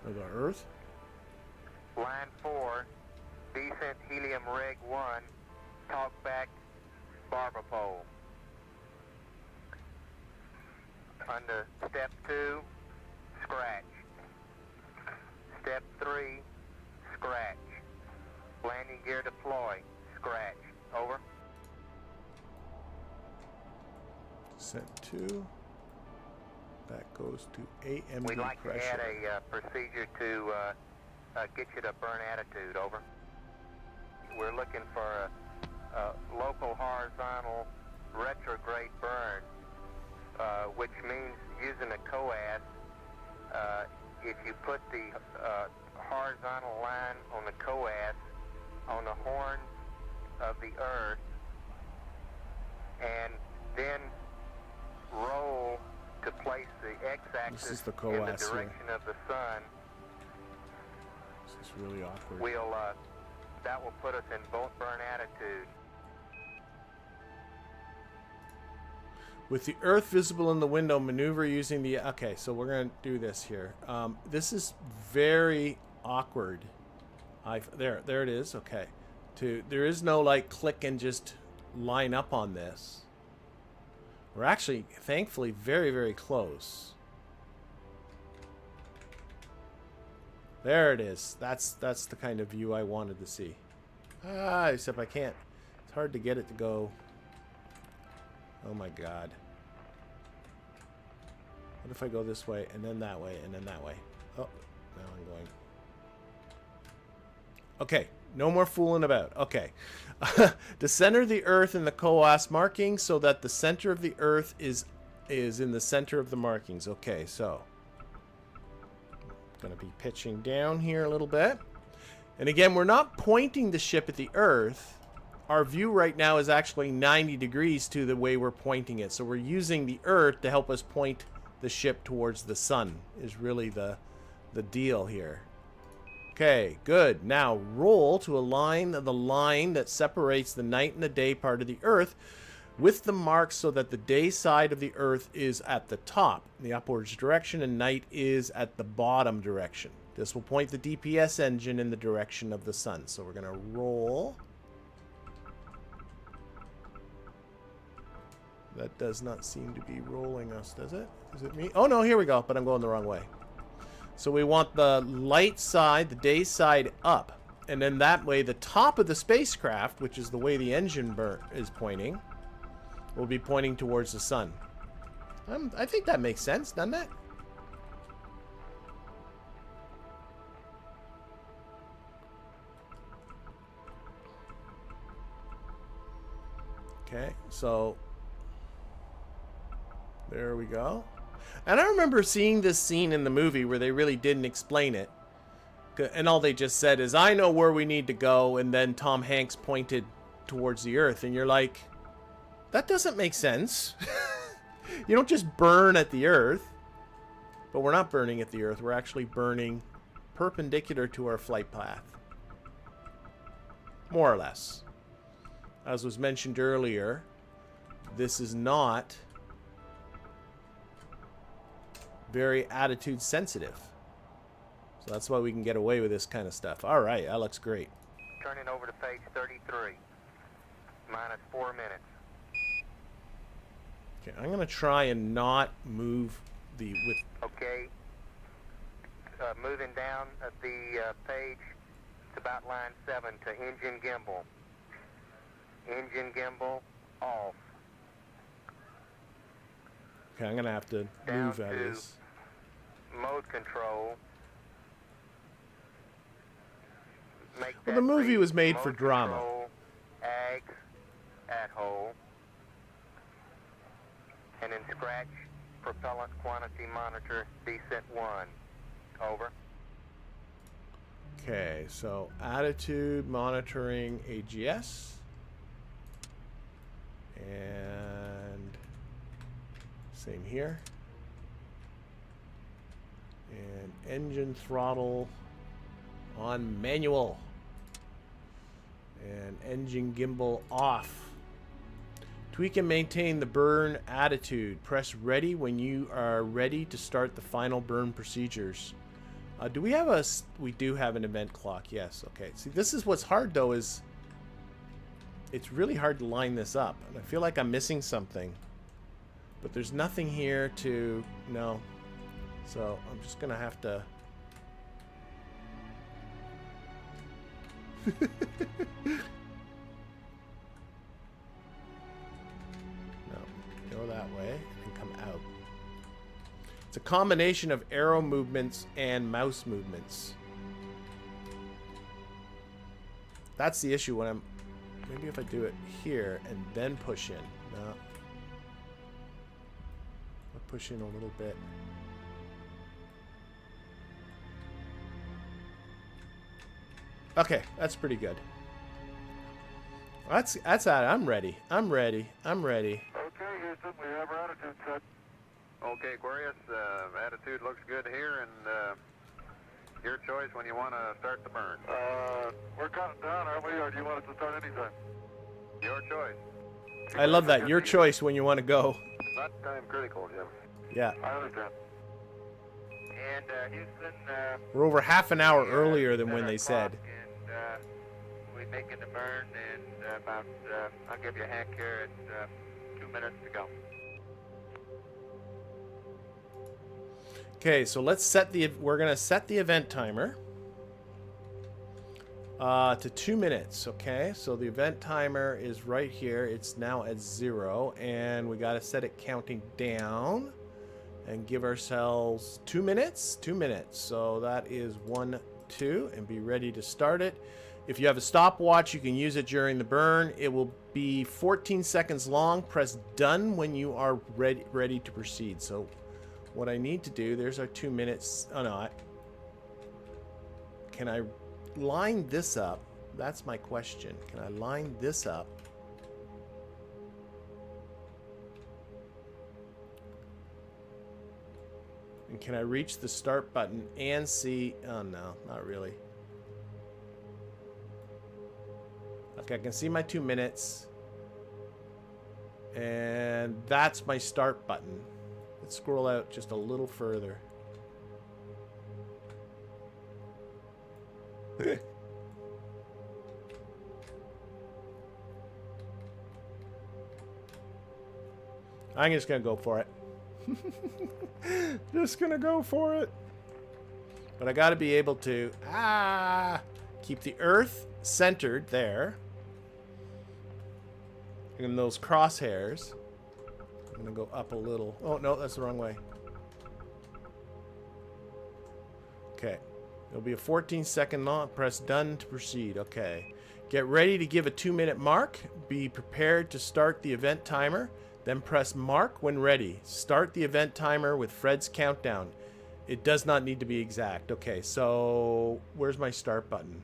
Or the Earth. Line 4, decent helium reg 1, talkback barber pole. Under step 2, scratch. Step 3, scratch. Landing gear deploy, scratch. Over. Descent 2. That goes to AMD We'd like pressure. to add a procedure to get you to burn attitude, over. We're looking for a local horizontal retrograde burn, which means using a coas, if you put the horizontal line on the coas on the horns of the Earth and then roll to place the x-axis This is the in the coas here. direction of the sun, This is really awkward. we'll that will put us in burn attitude. With the Earth visible in the window, maneuver using the... Okay, so we're going to do this here. This is very awkward. There it is. Okay. There is no, like, click and just line up on this. We're actually, thankfully, very, very close. There it is. That's the kind of view I wanted to see. Except I can't. It's hard to get it to go... Oh my god. What if I go this way, and then that way, and then that way? Oh, now I'm going. Okay, no more fooling about. Okay. To center the Earth in the coas markings so that the center of the Earth is in the center of the markings. Okay, so. I'm going to be pitching down here a little bit. And again, we're not pointing the ship at the Earth. Our view right now is actually 90 degrees to the way we're pointing it. So we're using the Earth to help us point the ship towards the sun is really the deal here. Okay, good. Now roll to align the line that separates the night and the day part of the Earth with the marks so that the day side of the Earth is at the top, the upwards direction, and night is at the bottom direction. This will point the DPS engine in the direction of the sun. So we're going to roll. That does not seem to be rolling us, does it? Is it me? Oh, no, here we go, but I'm going the wrong way. So we want the light side, the day side up. And then that way, the top of the spacecraft, which is the way the engine is pointing, will be pointing towards the sun. I think that makes sense, doesn't it? Okay, so... There we go. And I remember seeing this scene in the movie where they really didn't explain it. And all they just said is, I know where we need to go. And then Tom Hanks pointed towards the Earth. And you're like, that doesn't make sense. You don't just burn at the Earth. But we're not burning at the Earth. We're actually burning perpendicular to our flight path. More or less. As was mentioned earlier, this is not... very attitude sensitive. So that's why we can get away with this kind of stuff. All right, that looks great. Turning over to page 33. Minus 4 minutes. Okay, I'm gonna try and not move the with. Okay. Moving down the page to about line 7 to engine gimbal. Engine gimbal off. Okay, I'm gonna have to Down move out of to this. mode control. Make Well, that the movie read was made for mode drama. Control, ags, at hole. And then scratch propellant quantity monitor descent 1. Over. Okay, so attitude monitoring AGS. And same here. And engine throttle on manual. And engine gimbal off. Tweak and maintain the burn attitude. Press ready when you are ready to start the final burn procedures. Do we have a... We do have an event clock. Yes. Okay. See, this is what's hard, though, is... It's really hard to line this up. And I feel like I'm missing something. But there's nothing here to... No. So, I'm just going to have to... No. Go that way and come out. It's a combination of arrow movements and mouse movements. That's the issue when I'm... Maybe if I do it here and then push in. No. I'll push in a little bit. Okay, that's pretty good. That's it. I'm ready. I'm ready. I'm ready. Okay, Houston, we have our attitude set. Okay, Aquarius, attitude looks good here, and your choice when you want to start the burn. We're counting down, aren't we, or do you want us to start anytime? Your choice. I love that. Your choice when you want to go. Not time critical, Jim. Yeah. I understand. And Houston, We're over half an hour earlier than when they said. And we making the burn in about, I'll give you a hack here at 2 minutes to go. Okay, so let's set the... We're going to set the event timer to 2 minutes, okay? So the event timer is right here. It's now at 0, and we got to set it counting down and give ourselves 2 minutes. 2 minutes. So that is 1, 2, and be ready to start it. If you have a stopwatch, you can use it during the burn. It will be 14 seconds long. Press done when you are ready to proceed. So what I need to do, there's our 2 minutes. Oh no, can I line this up? That's my question. Can I line this up? And can I reach the start button and see? Oh no, not really. Okay, I can see my 2 minutes. And that's my start button. Let's scroll out just a little further. I'm just gonna go for it. Just gonna go for it. But I gotta be able to keep the Earth centered there. And those crosshairs. I'm gonna go up a little. Oh no, that's the wrong way. Okay. It'll be a 14-second long. Press done to proceed. Okay. Get ready to give a 2-minute mark. Be prepared to start the event timer. Then press mark when ready. Start the event timer with Fred's countdown. It does not need to be exact. Okay, so where's my start button?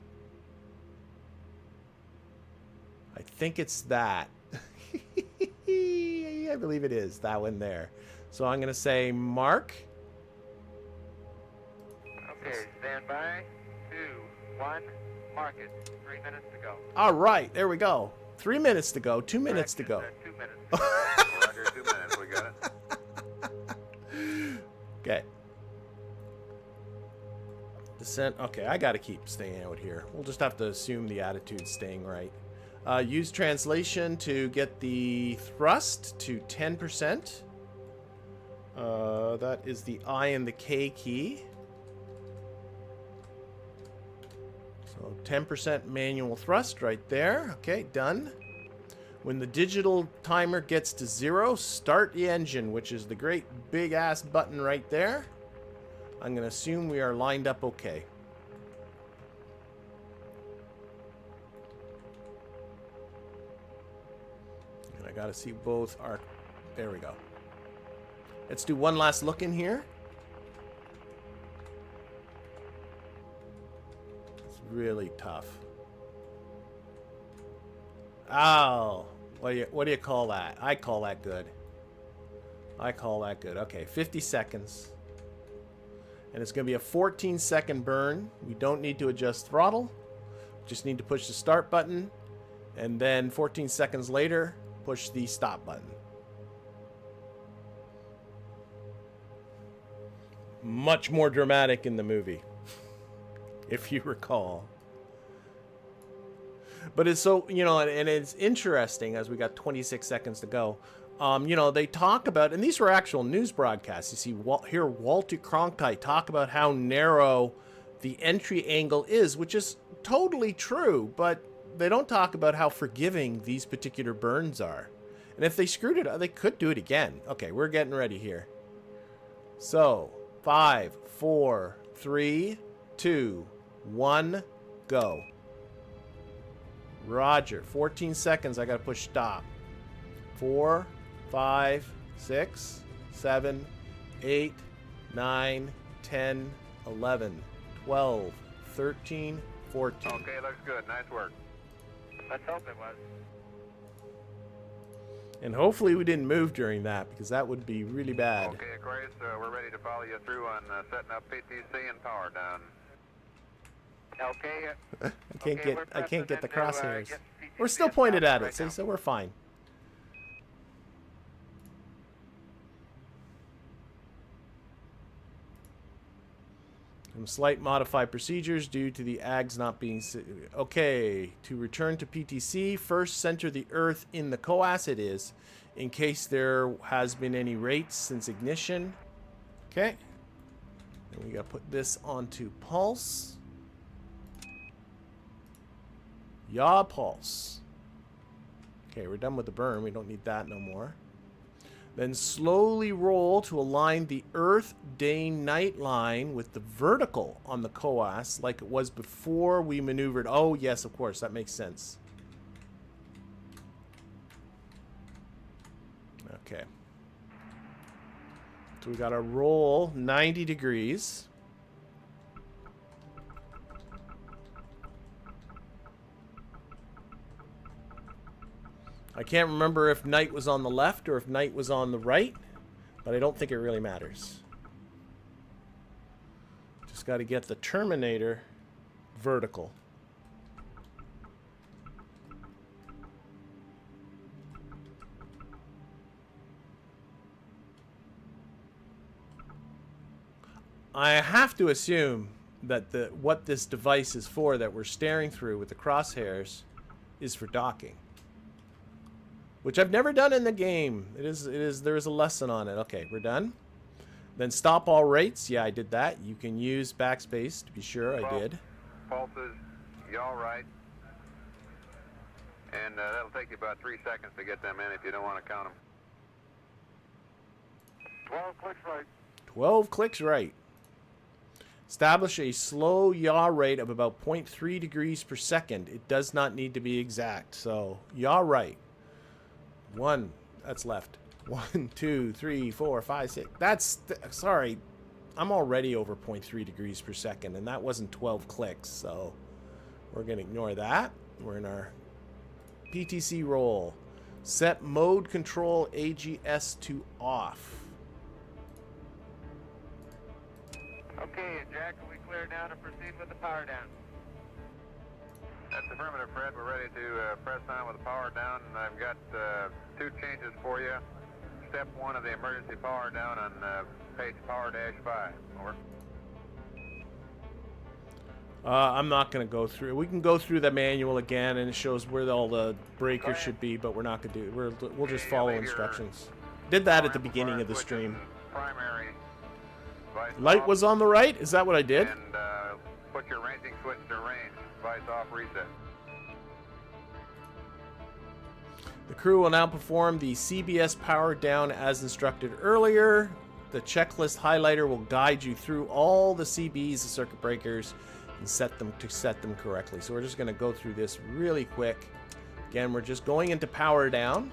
I think it's that. I believe it is that one there. So I'm going to say mark. Okay, stand by. 2, 1, mark it. 3 minutes to go. All right, there we go. 3 minutes to go. 2 minutes to go. 2 minutes. Roger, 2 minutes. We got it. Okay. Descent. Okay, I got to keep staying out here. We'll just have to assume the attitude's staying right. Use translation to get the thrust to 10%. That is the I and the K key. So 10% manual thrust right there. Okay, done. When the digital timer gets to 0, start the engine, which is the great big ass button right there. I'm going to assume we are lined up okay. And I got to see both our... There we go. Let's do one last look in here. It's really tough. Oh, what do you call that? I call that good. I call that good. Okay, 50 seconds. And it's going to be a 14-second burn. We don't need to adjust throttle. Just need to push the start button. And then 14 seconds later, push the stop button. Much more dramatic in the movie, if you recall. But it's so, you know, and it's interesting as we got 26 seconds to go. You know, they talk about, and these were actual news broadcasts. You see, hear Walter Cronkite talk about how narrow the entry angle is, which is totally true, but they don't talk about how forgiving these particular burns are. And if they screwed it up, they could do it again. Okay, we're getting ready here. So, 5, 4, 3, 2, 1, go. Roger. 14 seconds. I got to push stop. 4, 5, 6, 7, 8, 9, 10, 11, 12, 13, 14. Okay, looks good. Nice work. Let's hope it was. And hopefully we didn't move during that, because that would be really bad. Okay, Aquarius, we're ready to follow you through on setting up PTC and power down. Okay. I can't get the crosshairs. We're still pointed at it, see, so we're fine. Some slight modified procedures due to the AGs not being... Okay, to return to PTC, first center the Earth in the COAS, it is, in case there has been any rates since ignition. Okay. And we got to put this onto pulse. Yaw pulse. Okay, we're done with the burn. We don't need that no more. Then slowly roll to align the Earth day-night line with the vertical on the COAS like it was before we maneuvered. Oh, yes, of course. That makes sense. Okay. So we got to roll 90 degrees. I can't remember if night was on the left or if night was on the right, but I don't think it really matters. Just got to get the terminator vertical. I have to assume that what this device is for that we're staring through with the crosshairs is for docking. Which I've never done in the game. There is a lesson on it. Okay, we're done. Then stop all rates. Yeah, I did that. You can use backspace to be sure. I did. Pulses, yaw right. And that'll take you about 3 seconds to get them in if you don't want to count them. 12 clicks right. 12 clicks right. Establish a slow yaw rate of about 0.3 degrees per second. It does not need to be exact. So, yaw right. 1, that's left. 1, 2, 3, 4, 5, 6. Sorry, I'm already over 0.3 degrees per second, and that wasn't 12 clicks, so we're going to ignore that. We're in our PTC roll. Set mode control AGS to off. Okay, Jack, are we clear now to proceed with the power down? That's affirmative, Fred. We're ready to press on with the power down. I've got 2 changes for you. Step 1 of the emergency power down on page power -5. Over. I'm not going to go through. We can go through the manual again, and it shows where all the breakers should be, but we're not going to do it. We'll just follow instructions. Did that at the beginning of the stream. Primary. Light was on the right? Is that what I did? And put your ranging switch to range. Device off, reset. The crew will now perform the CBS power down as instructed earlier. The checklist highlighter will guide you through all the CBs, the circuit breakers, and set them correctly. So we're just going to go through this really quick. Again, we're just going into power down.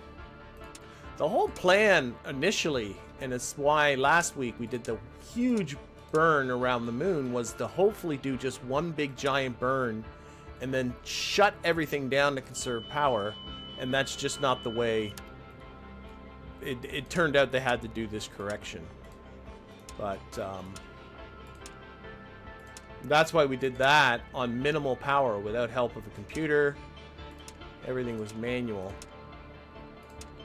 The whole plan initially, and it's why last week we did the huge burn around the moon, was to hopefully do just one big giant burn and then shut everything down to conserve power. And that's just not the way it turned out. They had to do this correction. But that's why we did that on minimal power without help of a computer. Everything was manual.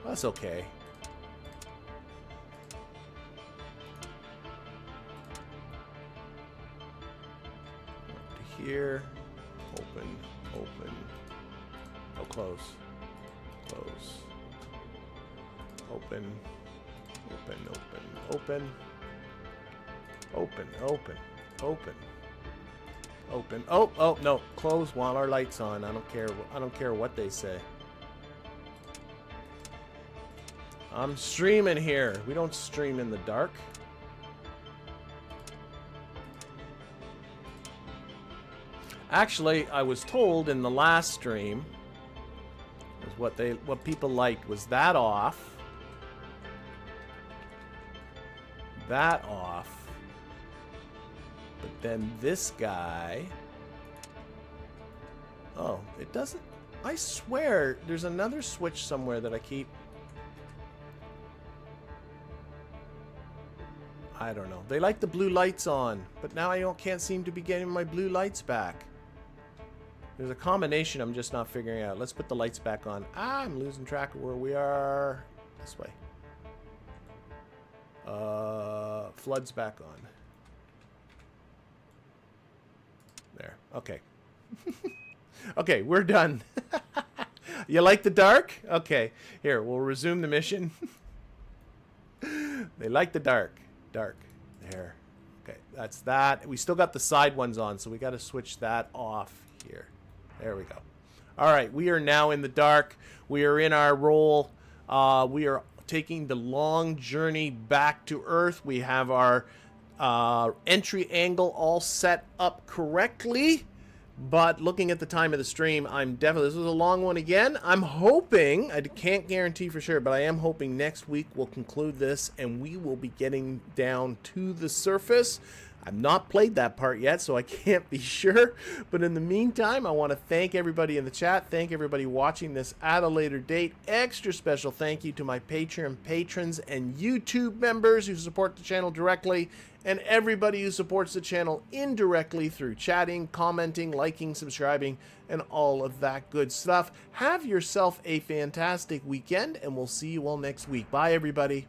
That's okay. Up to here. Open. Open. Oh, close. Close. Open. Open. Open. Open. Open. Open. Open. Open. Oh, oh no. Close while our lights on. I don't care. I don't care what they say. I'm streaming here. We don't stream in the dark. Actually, I was told in the last stream, was what people liked was that off. That off. But then this guy. Oh, it doesn't. I swear there's another switch somewhere that I keep. I don't know. They like the blue lights on, but now I can't seem to be getting my blue lights back. There's a combination I'm just not figuring out. Let's put the lights back on. Ah, I'm losing track of where we are. This way. Flood's back on. There. Okay. Okay, we're done. You like the dark? Okay. Here, we'll resume the mission. They like the dark. Dark. There. Okay, that's that. We still got the side ones on, so we got to switch that off here. There we go. All right, we are now in the dark. We are in our role. We are taking the long journey back to Earth. We have our entry angle all set up correctly. But looking at the time of the stream, this was a long one again. I'm hoping, I can't guarantee for sure, but I am hoping next week we'll conclude this and we will be getting down to the surface. I've not played that part yet, so I can't be sure. But in the meantime, I want to thank everybody in the chat. Thank everybody watching this at a later date. Extra special thank you to my Patreon patrons and YouTube members who support the channel directly, and everybody who supports the channel indirectly through chatting, commenting, liking, subscribing, and all of that good stuff. Have yourself a fantastic weekend, and we'll see you all next week. Bye, everybody.